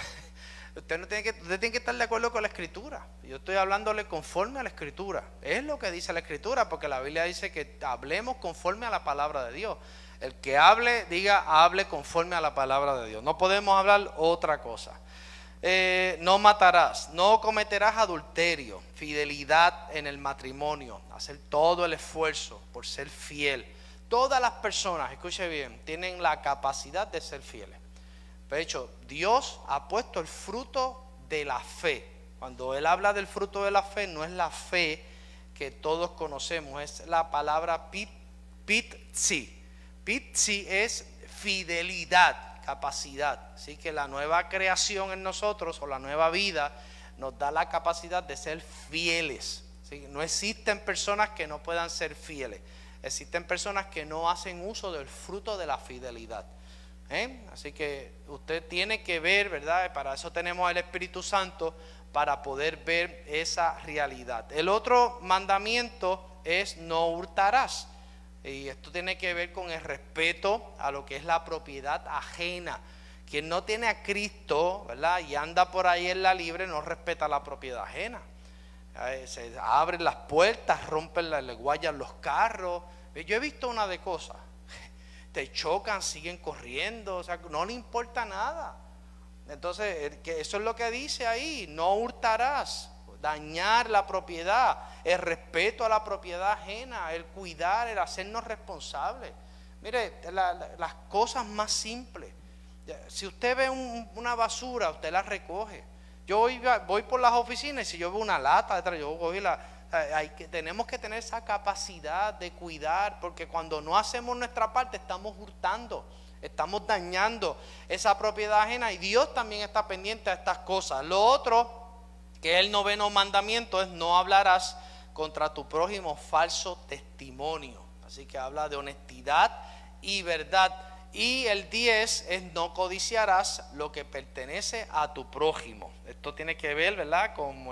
Usted tiene que estar de acuerdo con la Escritura. Yo estoy hablándole conforme a la Escritura. Es lo que dice la Escritura, porque la Biblia dice que hablemos conforme a la palabra de Dios. El que hable, hable conforme a la palabra de Dios. No podemos hablar otra cosa. No matarás, no cometerás adulterio, fidelidad en el matrimonio, hacer todo el esfuerzo por ser fiel. Todas las personas, escuche bien, tienen la capacidad de ser fieles. De hecho, Dios ha puesto el fruto de la fe. Cuando Él habla del fruto de la fe, no es la fe que todos conocemos, es la palabra pitzi. Pitzi es fidelidad, capacidad. Así que la nueva creación en nosotros, o la nueva vida, nos da la capacidad de ser fieles. ¿Sí? No existen personas que no puedan ser fieles. Existen personas que no hacen uso del fruto de la fidelidad. Así que usted tiene que ver, ¿verdad? Para eso tenemos el Espíritu Santo, para poder ver esa realidad. El otro mandamiento es no hurtarás. Y esto tiene que ver con el respeto a lo que es la propiedad ajena. Quien no tiene a Cristo, ¿verdad?, y anda por ahí en la libre, no respeta la propiedad ajena. Se abren las puertas, rompen le guayan los carros. Yo he visto una de cosas. Te chocan, siguen corriendo, o sea, no le importa nada. Entonces, eso es lo que dice ahí: no hurtarás. Dañar la propiedad, el respeto a la propiedad ajena, el cuidar, el hacernos responsables. Mire, las cosas más simples. Si usted ve una basura, usted la recoge. Yo voy por las oficinas y si yo veo una lata detrás, yo voy tenemos que tener esa capacidad de cuidar, porque cuando no hacemos nuestra parte estamos hurtando, estamos dañando esa propiedad ajena, y Dios también está pendiente a estas cosas. Lo otro, que es el 9º mandamiento, es no hablarás contra tu prójimo falso testimonio. Así que habla de honestidad y verdad. Y el 10 es no codiciarás lo que pertenece a tu prójimo. Esto tiene que ver, ¿verdad?, con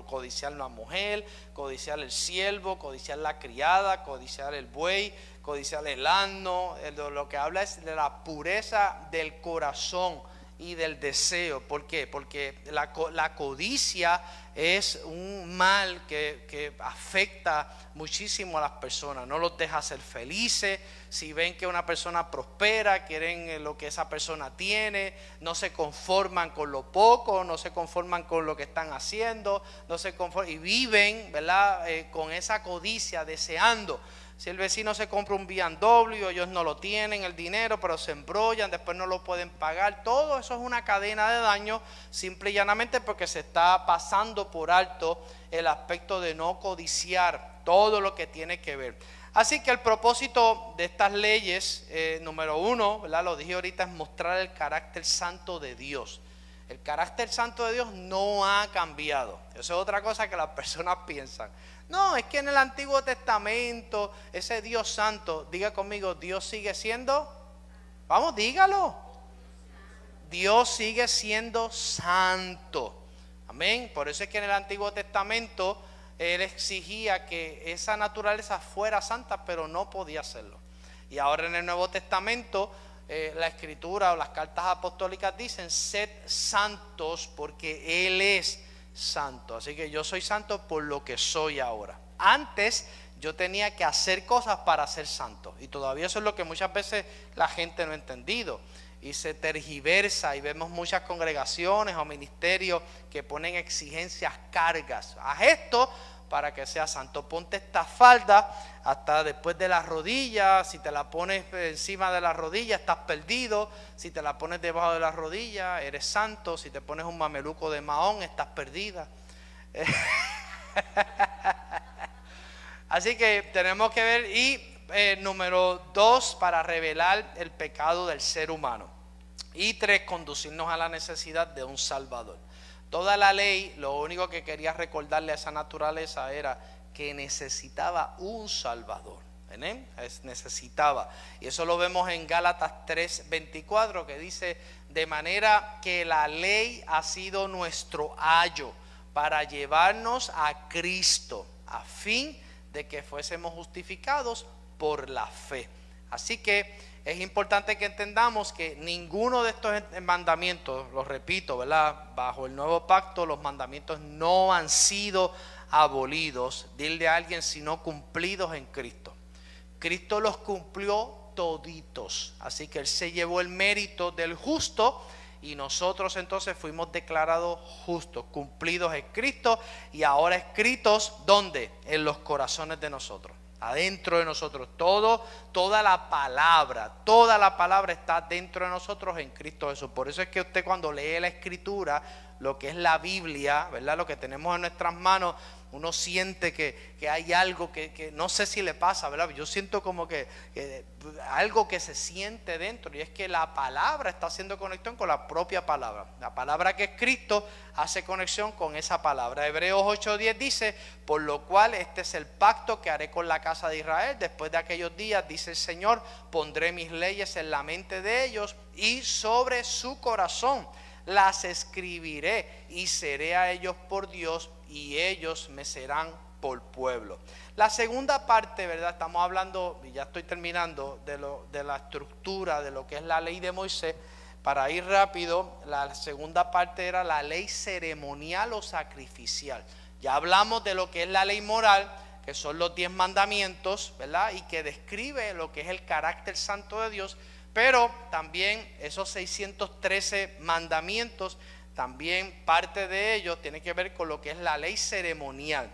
codiciar una mujer, codiciar el siervo, codiciar la criada, codiciar el buey, codiciar el asno. Lo que habla es de la pureza del corazón y del deseo. ¿Por qué? Porque la codicia es un mal que afecta muchísimo a las personas, no los deja ser felices. Si ven que una persona prospera, quieren lo que esa persona tiene, no se conforman con lo poco, no se conforman con lo que están haciendo, no se conforman y viven, ¿verdad?, con esa codicia, deseando. Si el vecino se compra un BMW, ellos no lo tienen el dinero, pero se embrollan, después no lo pueden pagar. Todo eso es una cadena de daño, simple y llanamente porque se está pasando por alto el aspecto de no codiciar todo lo que tiene que ver. Así que el propósito de estas leyes, número 1, ¿verdad?, lo dije ahorita, es mostrar el carácter santo de Dios. El carácter santo de Dios no ha cambiado. Eso es otra cosa que las personas piensan. No, es que en el Antiguo Testamento, ese Dios santo, diga conmigo, Dios sigue siendo, vamos, dígalo. Dios sigue siendo santo. Amén. Por eso es que en el Antiguo Testamento Él exigía que esa naturaleza fuera santa, pero no podía hacerlo. Y ahora en el Nuevo Testamento, la Escritura o las cartas apostólicas dicen, sed santos porque Él es santo. Así que yo soy santo por lo que soy ahora. Antes yo tenía que hacer cosas para ser santo, y todavía eso es lo que muchas veces la gente no ha entendido y se tergiversa, y vemos muchas congregaciones o ministerios que ponen exigencias, cargas. Haz esto para que seas santo, ponte esta falda hasta después de las rodillas, si te la pones encima de las rodillas estás perdido, si te la pones debajo de las rodillas eres santo, si te pones un mameluco de Mahón estás perdida. Así que tenemos que ver. Y número 2, para revelar el pecado del ser humano. Y 3, conducirnos a la necesidad de un Salvador. Toda la ley, lo único que quería recordarle a esa naturaleza era que necesitaba un Salvador. Necesitaba. Y eso lo vemos en Gálatas 3:24, que dice, de manera que la ley ha sido nuestro ayo para llevarnos a Cristo, a fin de que fuésemos justificados por la fe. Así que es importante que entendamos que ninguno de estos mandamientos, los repito, ¿verdad? Bajo el nuevo pacto los mandamientos no han sido abolidos, dile a alguien, sino cumplidos en Cristo. Cristo los cumplió toditos, así que Él se llevó el mérito del justo y nosotros entonces fuimos declarados justos, cumplidos en Cristo y ahora escritos, ¿dónde? En los corazones de nosotros. Adentro de nosotros, toda la palabra está dentro de nosotros en Cristo Jesús. Por eso es que usted cuando lee la Escritura, lo que es la Biblia, ¿verdad? Lo que tenemos en nuestras manos, uno siente que hay algo que no sé si le pasa, ¿verdad? Yo siento como que algo que se siente dentro, y es que la palabra está haciendo conexión con la propia palabra. La palabra que es Cristo hace conexión con esa palabra. Hebreos 8:10 dice, por lo cual este es el pacto que haré con la casa de Israel. Después de aquellos días, dice el Señor, pondré mis leyes en la mente de ellos y sobre su corazón las escribiré, y seré a ellos por Dios y ellos me serán por pueblo. La segunda parte, ¿verdad? Estamos hablando, y ya estoy terminando, de la estructura de lo que es la ley de Moisés. Para ir rápido, la segunda parte era la ley ceremonial o sacrificial. Ya hablamos de lo que es la ley moral, que son los 10 mandamientos, ¿verdad? Y que describe lo que es el carácter santo de Dios. Pero también esos 613 mandamientos, también parte de ellos tiene que ver con lo que es la ley ceremonial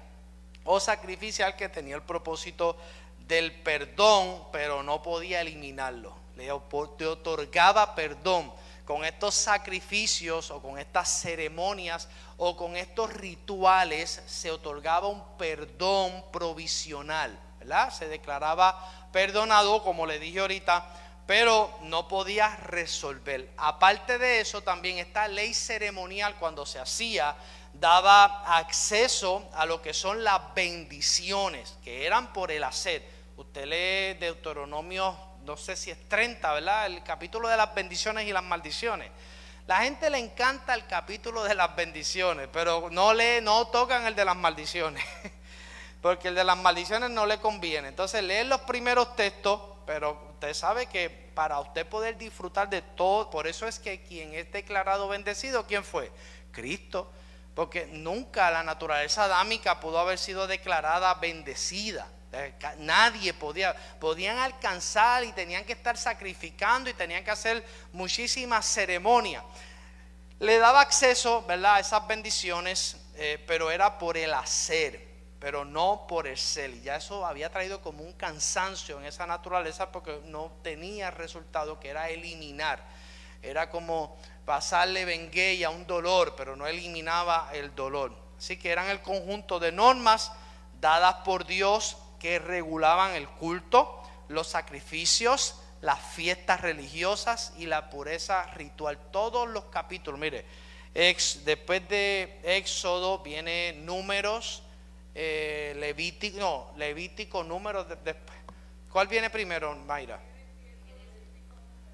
o sacrificial, que tenía el propósito del perdón, pero no podía eliminarlo. Le otorgaba perdón. Con estos sacrificios o con estas ceremonias o con estos rituales se otorgaba un perdón provisional, ¿verdad? Se declaraba perdonado, como le dije ahorita, pero no podía resolver. Aparte de eso, también esta ley ceremonial, cuando se hacía, daba acceso a lo que son las bendiciones, que eran por el hacer. Usted lee Deuteronomio, no sé si es 30, ¿verdad? El capítulo de las bendiciones y las maldiciones. La gente le encanta el capítulo de las bendiciones, pero no tocan el de las maldiciones, porque el de las maldiciones no le conviene. Entonces leen los primeros textos, pero usted sabe que para usted poder disfrutar de todo, por eso es que quien es declarado bendecido, ¿quién fue? Cristo, porque nunca la naturaleza adámica pudo haber sido declarada bendecida. Nadie podían alcanzar y tenían que estar sacrificando y tenían que hacer muchísimas ceremonias. Le daba acceso, ¿verdad?, a esas bendiciones, pero era por el hacer, pero no por el ser. Y ya eso había traído como un cansancio en esa naturaleza, porque no tenía resultado, que era eliminar. Era como pasarle benguey a un dolor, pero no eliminaba el dolor. Así que eran el conjunto de normas dadas por Dios que regulaban el culto, los sacrificios, las fiestas religiosas y la pureza ritual. Todos los capítulos, mire, Después de Éxodo viene Números, Levítico, Números. Después. ¿Cuál viene primero, Mayra?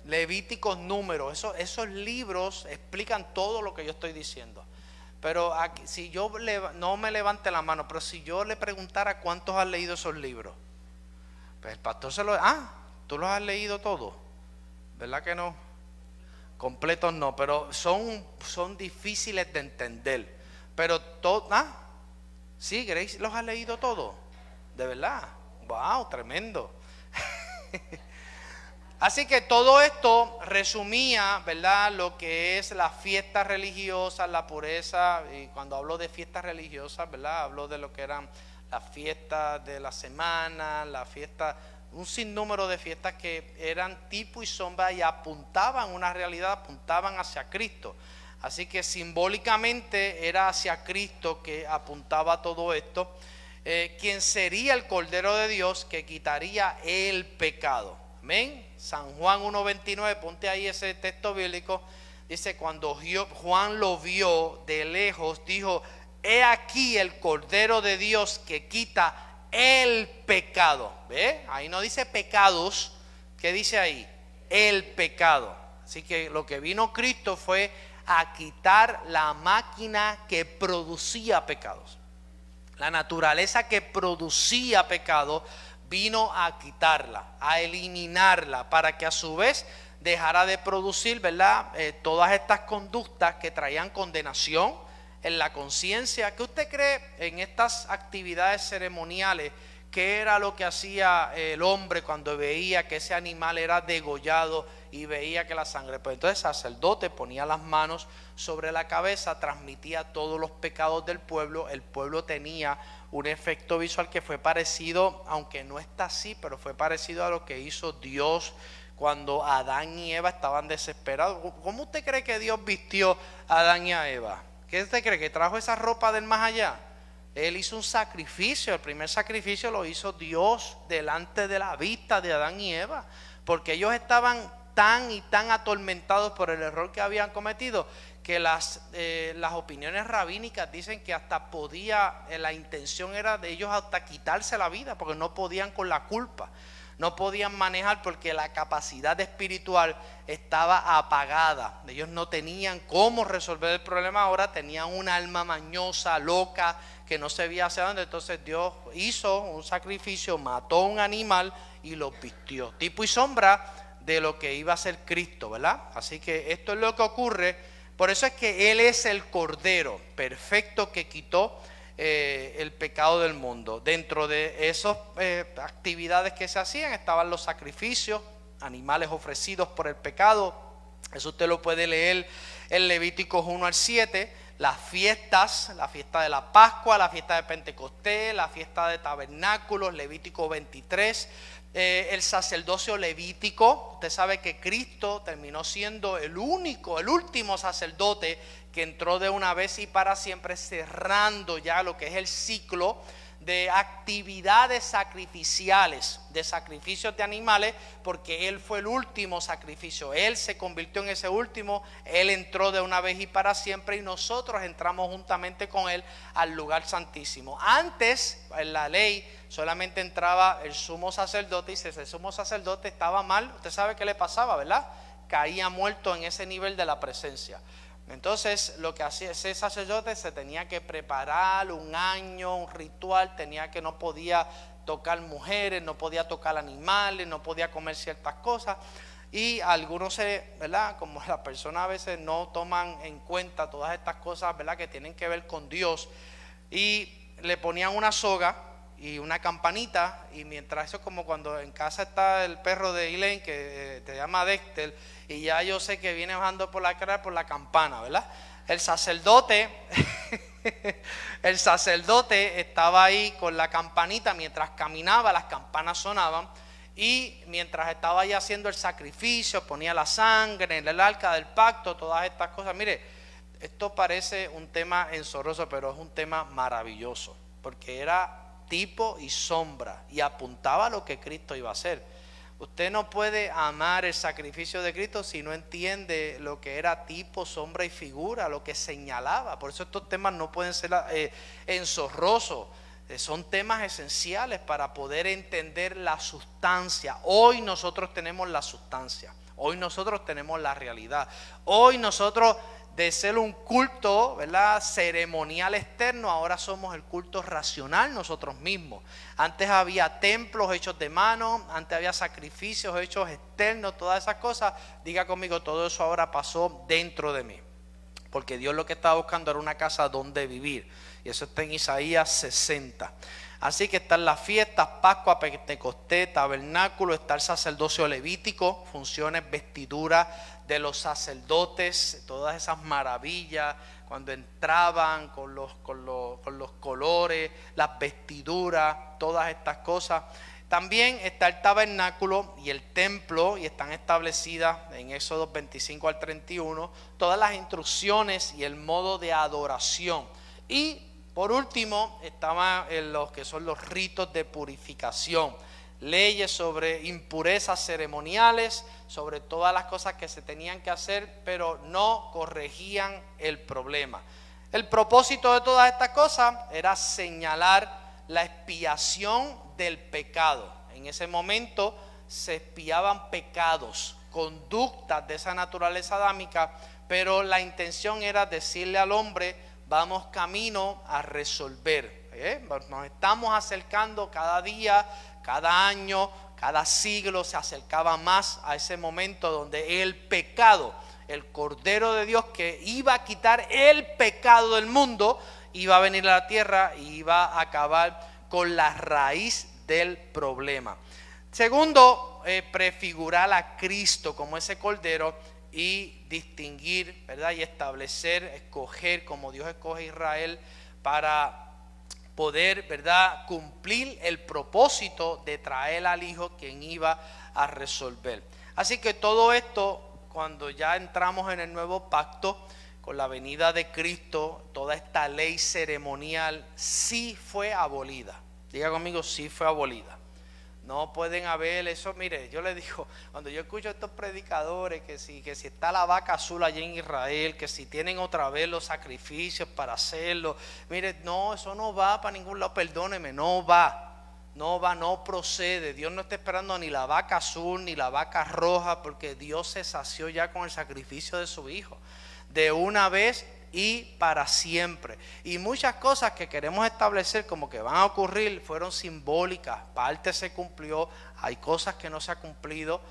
Levíticos, Números. Esos libros explican todo lo que yo estoy diciendo. Pero aquí, si yo no me levante la mano, pero si yo le preguntara cuántos han leído esos libros, pues el pastor ¿tú los has leído todos? ¿Verdad que no? Completos no, pero son difíciles de entender. Pero sí, Grace los ha leído todos. De verdad. Wow, tremendo. Así que todo esto resumía, ¿verdad?, lo que es las fiestas religiosas, la pureza. Y cuando hablo de fiestas religiosas, ¿verdad?, hablo de lo que eran las fiestas de la semana, las fiestas, un sinnúmero de fiestas que eran tipo y sombra y apuntaban una realidad, apuntaban hacia Cristo. Así que simbólicamente era hacia Cristo que apuntaba todo esto, quien sería el Cordero de Dios que quitaría el pecado. Amén. San Juan 1:29, ponte ahí ese texto bíblico. Dice, cuando Juan lo vio de lejos, dijo: he aquí el Cordero de Dios que quita el pecado. ¿Ve? Ahí no dice pecados. ¿Qué dice ahí? El pecado. Así que lo que vino Cristo fue a quitar la máquina que producía pecados. La naturaleza que producía pecado vino a quitarla, a eliminarla, para que a su vez dejara de producir, ¿verdad?, todas estas conductas que traían condenación en la conciencia. ¿Qué usted cree en estas actividades ceremoniales? ¿Qué era lo que hacía el hombre cuando veía que ese animal era degollado y veía que la sangre? Pues entonces el sacerdote ponía las manos sobre la cabeza, transmitía todos los pecados del pueblo. El pueblo tenía un efecto visual que fue parecido, aunque no está así, pero fue parecido a lo que hizo Dios cuando Adán y Eva estaban desesperados. ¿Cómo usted cree que Dios vistió a Adán y a Eva? ¿Qué usted cree? ¿Que trajo esa ropa del más allá? Él hizo un sacrificio. El primer sacrificio lo hizo Dios delante de la vista de Adán y Eva, porque ellos estaban tan y tan atormentados por el error que habían cometido, que las opiniones rabínicas dicen que hasta la intención era de ellos hasta quitarse la vida, porque no podían con la culpa, no podían manejar, porque la capacidad espiritual estaba apagada. Ellos no tenían cómo resolver el problema. Ahora tenían un alma mañosa, loca, que no se veía hacia dónde. Entonces Dios hizo un sacrificio, mató un animal y lo vistió, tipo y sombra de lo que iba a ser Cristo, ¿verdad? Así que esto es lo que ocurre. Por eso es que Él es el Cordero perfecto que quitó el pecado del mundo. Dentro de esas actividades que se hacían estaban los sacrificios, animales ofrecidos por el pecado. Eso usted lo puede leer en Levíticos 1-7. Las fiestas, la fiesta de la Pascua, la fiesta de Pentecostés, la fiesta de tabernáculos, Levítico 23. El sacerdocio levítico. Usted sabe que Cristo terminó siendo el último sacerdote que entró de una vez y para siempre, cerrando ya lo que es el ciclo de actividades sacrificiales, de sacrificios de animales, porque Él fue el último sacrificio. Él se convirtió en ese último. Él entró de una vez y para siempre, y nosotros entramos juntamente con Él al lugar santísimo. Antes, en la ley, solamente entraba el sumo sacerdote, y si ese sumo sacerdote estaba mal, usted sabe qué le pasaba, ¿verdad? Caía muerto en ese nivel de la presencia. Entonces lo que hacía ese sacerdote, se tenía que preparar un año, un ritual, no podía tocar mujeres, no podía tocar animales, no podía comer ciertas cosas. Y algunos, ¿verdad?, como las personas a veces no toman en cuenta todas estas cosas, ¿verdad?, que tienen que ver con Dios, y le ponían una soga y una campanita, y mientras, eso es como cuando en casa está el perro de Elaine, que te llama Dexter, y ya yo sé que viene bajando por la cara por la campana, ¿verdad? El sacerdote estaba ahí con la campanita. Mientras caminaba, las campanas sonaban, y mientras estaba ahí haciendo el sacrificio, ponía la sangre en el arca del pacto, todas estas cosas. Mire, esto parece un tema enzorroso, pero es un tema maravilloso, porque era tipo y sombra, y apuntaba a lo que Cristo iba a hacer. Usted no puede amar el sacrificio de Cristo si no entiende lo que era tipo, sombra y figura, lo que señalaba. Por eso estos temas no pueden ser enzorrosos. Son temas esenciales para poder entender la sustancia. Hoy nosotros tenemos la sustancia. Hoy nosotros tenemos la realidad. Hoy nosotros, de ser un culto, ¿verdad?, ceremonial externo, ahora somos el culto racional nosotros mismos. Antes había templos hechos de mano, antes había sacrificios hechos externos, todas esas cosas. Diga conmigo, todo eso ahora pasó dentro de mí. Porque Dios lo que estaba buscando era una casa donde vivir. Y eso está en Isaías 60. Así que están las fiestas, Pascua, Pentecostés, tabernáculo, está el sacerdocio levítico, funciones, vestiduras de los sacerdotes, todas esas maravillas, cuando entraban con los colores, las vestiduras, todas estas cosas. También está el tabernáculo y el templo, y están establecidas en Éxodo 25 al 31 todas las instrucciones y el modo de adoración. Y por último estaban los que son los ritos de purificación, leyes sobre impurezas ceremoniales, sobre todas las cosas que se tenían que hacer, pero no corregían el problema. El propósito de todas estas cosas era señalar la expiación del pecado. En ese momento se expiaban pecados, conductas de esa naturaleza adámica, pero la intención era decirle al hombre: vamos camino a resolver. Nos estamos acercando cada día, cada año, cada siglo se acercaba más a ese momento donde el pecado, el Cordero de Dios que iba a quitar el pecado del mundo, iba a venir a la tierra y iba a acabar con la raíz del problema. Segundo, prefigurar a Cristo como ese Cordero y distinguir, ¿verdad?, y establecer, escoger como Dios escoge a Israel para poder, ¿verdad?, cumplir el propósito de traer al Hijo quien iba a resolver. Así que todo esto, cuando ya entramos en el nuevo pacto, con la venida de Cristo, toda esta ley ceremonial sí fue abolida. Diga conmigo, sí fue abolida. No pueden haber eso. Mire, yo le digo, cuando yo escucho a estos predicadores que si está la vaca azul allí en Israel, que si tienen otra vez los sacrificios para hacerlo, mire, no, eso no va para ningún lado, perdóneme, no procede. Dios no está esperando ni la vaca azul ni la vaca roja, porque Dios se sació ya con el sacrificio de su Hijo, de una vez y para siempre. Y muchas cosas que queremos establecer como que van a ocurrir fueron simbólicas. Parte se cumplió, hay cosas que no se ha cumplido,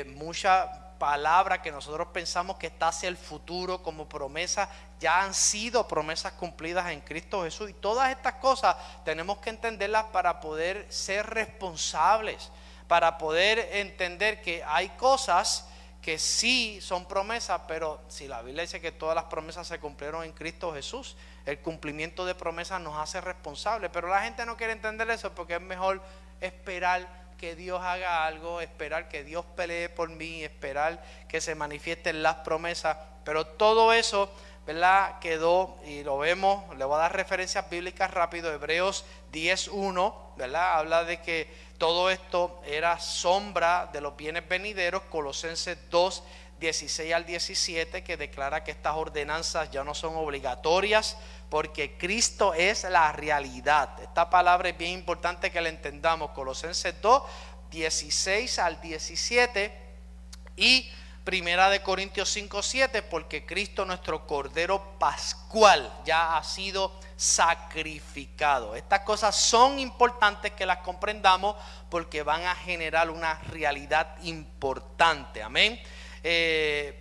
muchas palabras que nosotros pensamos que está hacia el futuro como promesas ya han sido promesas cumplidas en Cristo Jesús. Y todas estas cosas tenemos que entenderlas para poder ser responsables, para poder entender que hay cosas que sí son promesas, pero si la Biblia dice que todas las promesas se cumplieron en Cristo Jesús, el cumplimiento de promesas nos hace responsables. Pero la gente no quiere entender eso, porque es mejor esperar que Dios haga algo, esperar que Dios pelee por mí, esperar que se manifiesten las promesas. Pero todo eso, ¿verdad?, quedó, y lo vemos. Le voy a dar referencias bíblicas rápido. Hebreos 10:1, ¿verdad?, habla de que todo esto era sombra de los bienes venideros. Colosenses 2:16 al 17, que declara que estas ordenanzas ya no son obligatorias porque Cristo es la realidad. Esta palabra es bien importante que la entendamos. Colosenses 2:16 al 17 y Primera de Corintios 5:7, porque Cristo, nuestro Cordero Pascual, ya ha sido sacrificado. Estas cosas son importantes que las comprendamos porque van a generar una realidad importante. Amén.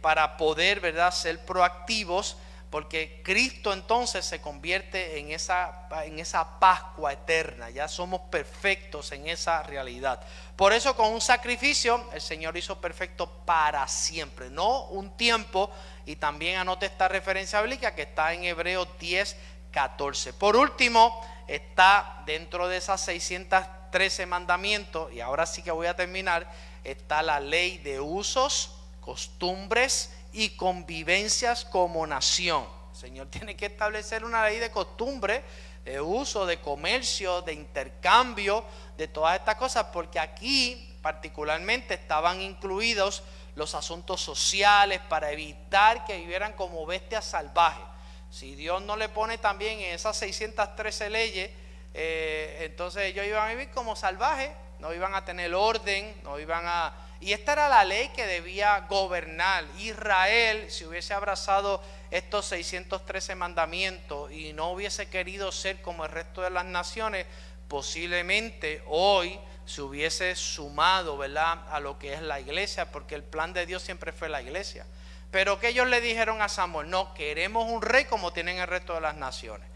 Para poder, ¿verdad?, ser proactivos, porque Cristo entonces se convierte en esa Pascua eterna. Ya somos perfectos en esa realidad. Por eso, con un sacrificio el Señor hizo perfecto para siempre, no un tiempo. Y también anote esta referencia bíblica que está en Hebreos 10:14. Por último, está dentro de esas 613 mandamientos, y ahora sí que voy a terminar, está la ley de usos, costumbres y convivencias como nación. El Señor tiene que establecer una ley de costumbre, de uso, de comercio, de intercambio, de todas estas cosas, porque aquí particularmente estaban incluidos los asuntos sociales para evitar que vivieran como bestias salvajes. Si Dios no le pone también en esas 613 leyes, entonces ellos iban a vivir como salvajes, no iban a tener orden, no iban a... Y esta era la ley que debía gobernar. Israel, si hubiese abrazado estos 613 mandamientos y no hubiese querido ser como el resto de las naciones, posiblemente hoy se hubiese sumado, ¿verdad?, a lo que es la iglesia, porque el plan de Dios siempre fue la iglesia. Pero que ellos le dijeron a Samuel: no, queremos un rey como tienen el resto de las naciones.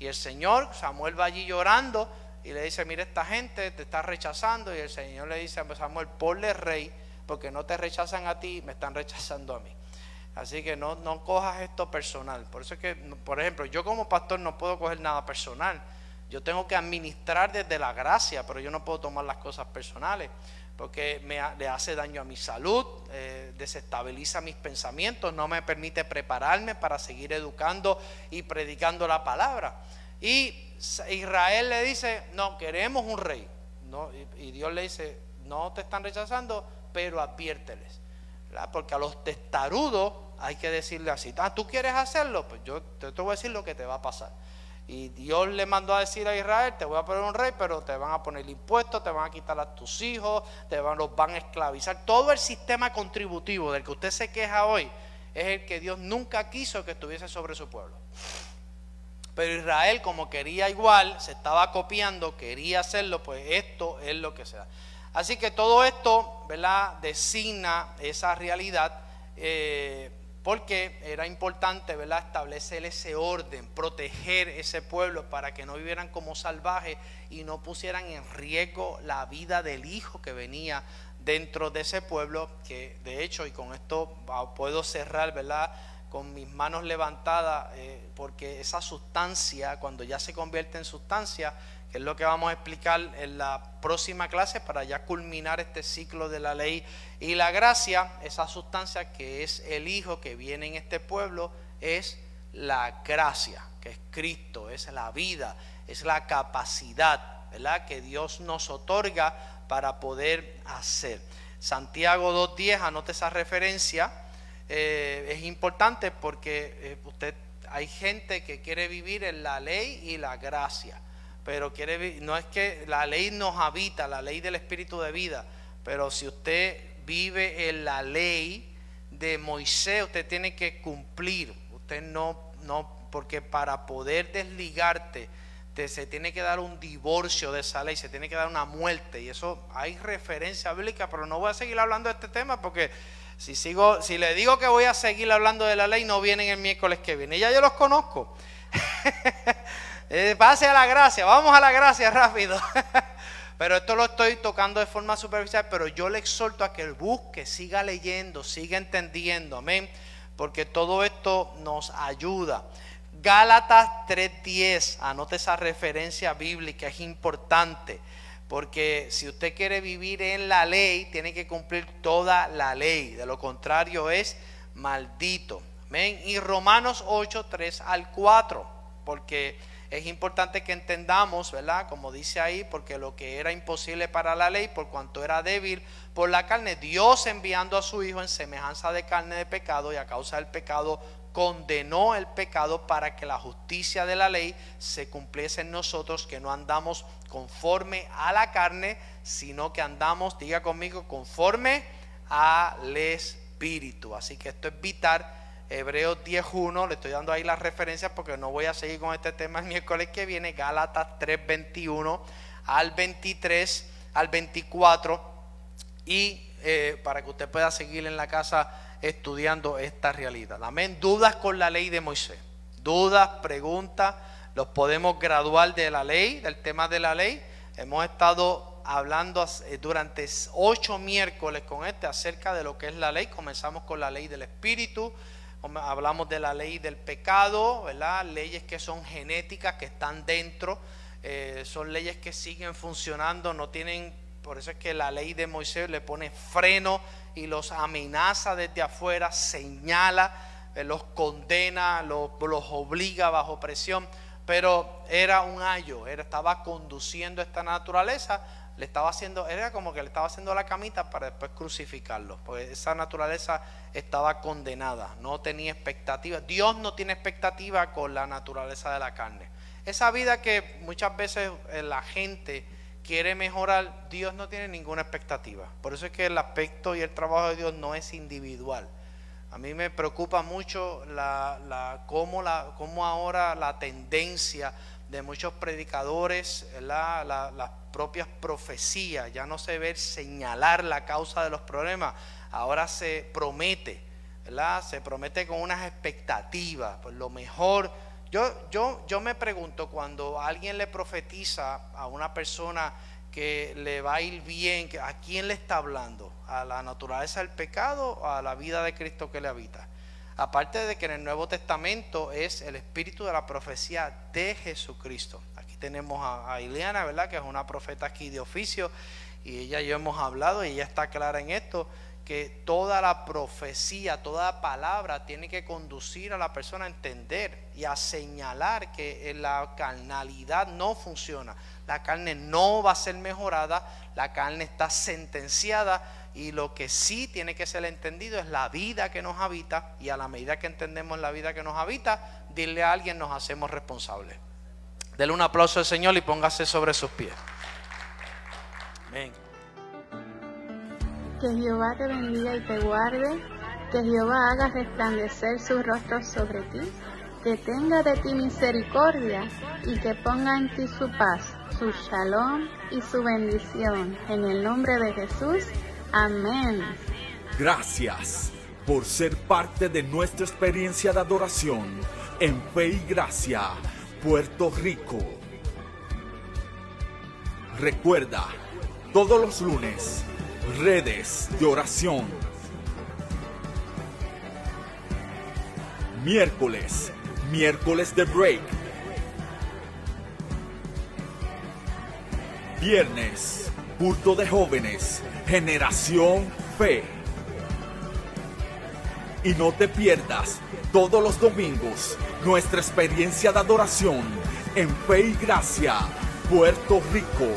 Y el Señor, Samuel va allí llorando y le dice: mira, esta gente te está rechazando. Y el Señor le dice a Samuel: ponle rey, porque no te rechazan a ti, me están rechazando a mí. Así que no cojas esto personal. Por eso es que, por ejemplo, yo como pastor no puedo coger nada personal. Yo tengo que administrar desde la gracia, pero yo no puedo tomar las cosas personales, porque le hace daño a mi salud, desestabiliza mis pensamientos, no me permite prepararme para seguir educando y predicando la palabra. Y Israel le dice: no, queremos un rey. No, y Dios le dice: no te están rechazando, pero adviérteles, ¿verdad? Porque a los testarudos hay que decirle así: ¿tú quieres hacerlo? Pues yo te voy a decir lo que te va a pasar. Y Dios le mandó a decir a Israel: te voy a poner un rey, pero te van a poner impuestos, te van a quitar a tus hijos, los van a esclavizar. Todo el sistema contributivo del que usted se queja hoy es el que Dios nunca quiso que estuviese sobre su pueblo. Pero Israel, como quería igual, se estaba copiando, quería hacerlo, pues esto es lo que se da. Así que todo esto, ¿verdad?, designa esa realidad, porque era importante, ¿verdad?, establecer ese orden, proteger ese pueblo para que no vivieran como salvajes y no pusieran en riesgo la vida del hijo que venía dentro de ese pueblo. Que de hecho, y con esto puedo cerrar, ¿verdad?, con mis manos levantadas, porque esa sustancia, cuando ya se convierte en sustancia, que es lo que vamos a explicar en la próxima clase para ya culminar este ciclo de la ley y la gracia, esa sustancia que es el Hijo que viene en este pueblo es la gracia, que es Cristo, es la vida, es la capacidad, ¿verdad?, que Dios nos otorga para poder hacer. Santiago 2:10, anote esa referencia. Es importante porque hay gente que quiere vivir en la ley y la gracia, pero no es que la ley nos habita, la ley del Espíritu de vida, pero si usted vive en la ley de Moisés, usted tiene que cumplir. Usted no, porque para poder desligarte se tiene que dar un divorcio de esa ley, se tiene que dar una muerte, y eso hay referencia bíblica. Pero no voy a seguir hablando de este tema, porque si le digo que voy a seguir hablando de la ley, no vienen el miércoles que viene. Ya yo los conozco. Pase a la gracia, vamos a la gracia rápido. Pero esto lo estoy tocando de forma superficial, pero yo le exhorto a que busque, siga leyendo, siga entendiendo, amén, porque todo esto nos ayuda. Gálatas 3:10, anote esa referencia bíblica, es importante, porque si usted quiere vivir en la ley, tiene que cumplir toda la ley, de lo contrario es maldito, amén. Y Romanos 8:3-4, porque es importante que entendamos, ¿verdad?, como dice ahí: porque lo que era imposible para la ley, por cuanto era débil por la carne, Dios, enviando a su Hijo en semejanza de carne de pecado, y a causa del pecado condenó el pecado, para que la justicia de la ley se cumpliese en nosotros, que no andamos conforme a la carne, sino que andamos, diga conmigo, conforme al Espíritu. Así que esto es vital. Hebreos 10:1, le estoy dando ahí las referencias porque no voy a seguir con este tema el miércoles que viene. Gálatas 3:21 al 23 al 24, y para que usted pueda seguir en la casa estudiando esta realidad. Amén. Dudas con la ley de Moisés, dudas, preguntas, los podemos graduar de la ley, del tema de la ley. Hemos estado hablando durante 8 miércoles con acerca de lo que es la ley. Comenzamos con la ley del Espíritu, hablamos de la ley del pecado, ¿verdad?, leyes que son genéticas, que están dentro, son leyes que siguen funcionando, no tienen, por eso es que la ley de Moisés le pone freno y los amenaza desde afuera, señala, los condena, los obliga bajo presión. Pero era un ayo, estaba conduciendo esta naturaleza era como que le estaba haciendo la camita para después crucificarlo, porque esa naturaleza estaba condenada, no tenía expectativa. Dios no tiene expectativa con la naturaleza de la carne. Esa vida que muchas veces la gente quiere mejorar, Dios no tiene ninguna expectativa. Por eso es que el aspecto y el trabajo de Dios no es individual. A mí me preocupa mucho cómo ahora la tendencia de muchos predicadores, las propias profecías, ya no se ve señalar la causa de los problemas, ahora se promete, ¿verdad? Se promete con unas expectativas, pues lo mejor. Yo me pregunto, cuando alguien le profetiza a una persona que le va a ir bien, ¿a quién le está hablando? ¿A la naturaleza del pecado o a la vida de Cristo que le habita? Aparte de que en el Nuevo Testamento es el espíritu de la profecía de Jesucristo. Aquí tenemos a Ileana, ¿verdad? Que es una profeta aquí de oficio, y ella y yo hemos hablado y ella está clara en esto, que toda la profecía, toda palabra tiene que conducir a la persona a entender y a señalar que la carnalidad no funciona. La carne no va a ser mejorada, la carne está sentenciada, y lo que sí tiene que ser entendido es la vida que nos habita, y a la medida que entendemos la vida que nos habita, dile a alguien, nos hacemos responsables. Dele un aplauso al Señor y póngase sobre sus pies. Amén. Que Jehová te bendiga y te guarde, que Jehová haga resplandecer su rostro sobre ti, que tenga de ti misericordia y que ponga en ti su paz, su shalom y su bendición. En el nombre de Jesús, amén. Gracias por ser parte de nuestra experiencia de adoración en Fe y Gracia, Puerto Rico. Recuerda, todos los lunes, redes de oración. Miércoles de break. Viernes, culto de jóvenes, Generación Fe. Y no te pierdas todos los domingos nuestra experiencia de adoración en Fe y Gracia, Puerto Rico.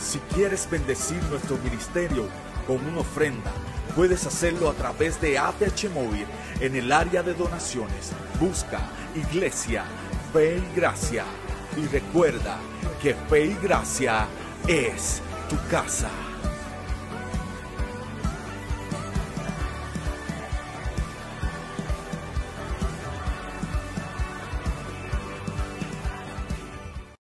Si quieres bendecir nuestro ministerio con una ofrenda, puedes hacerlo a través de ATH Móvil en el área de donaciones. Busca Iglesia Fe y Gracia y recuerda que Fe y Gracia es tu casa.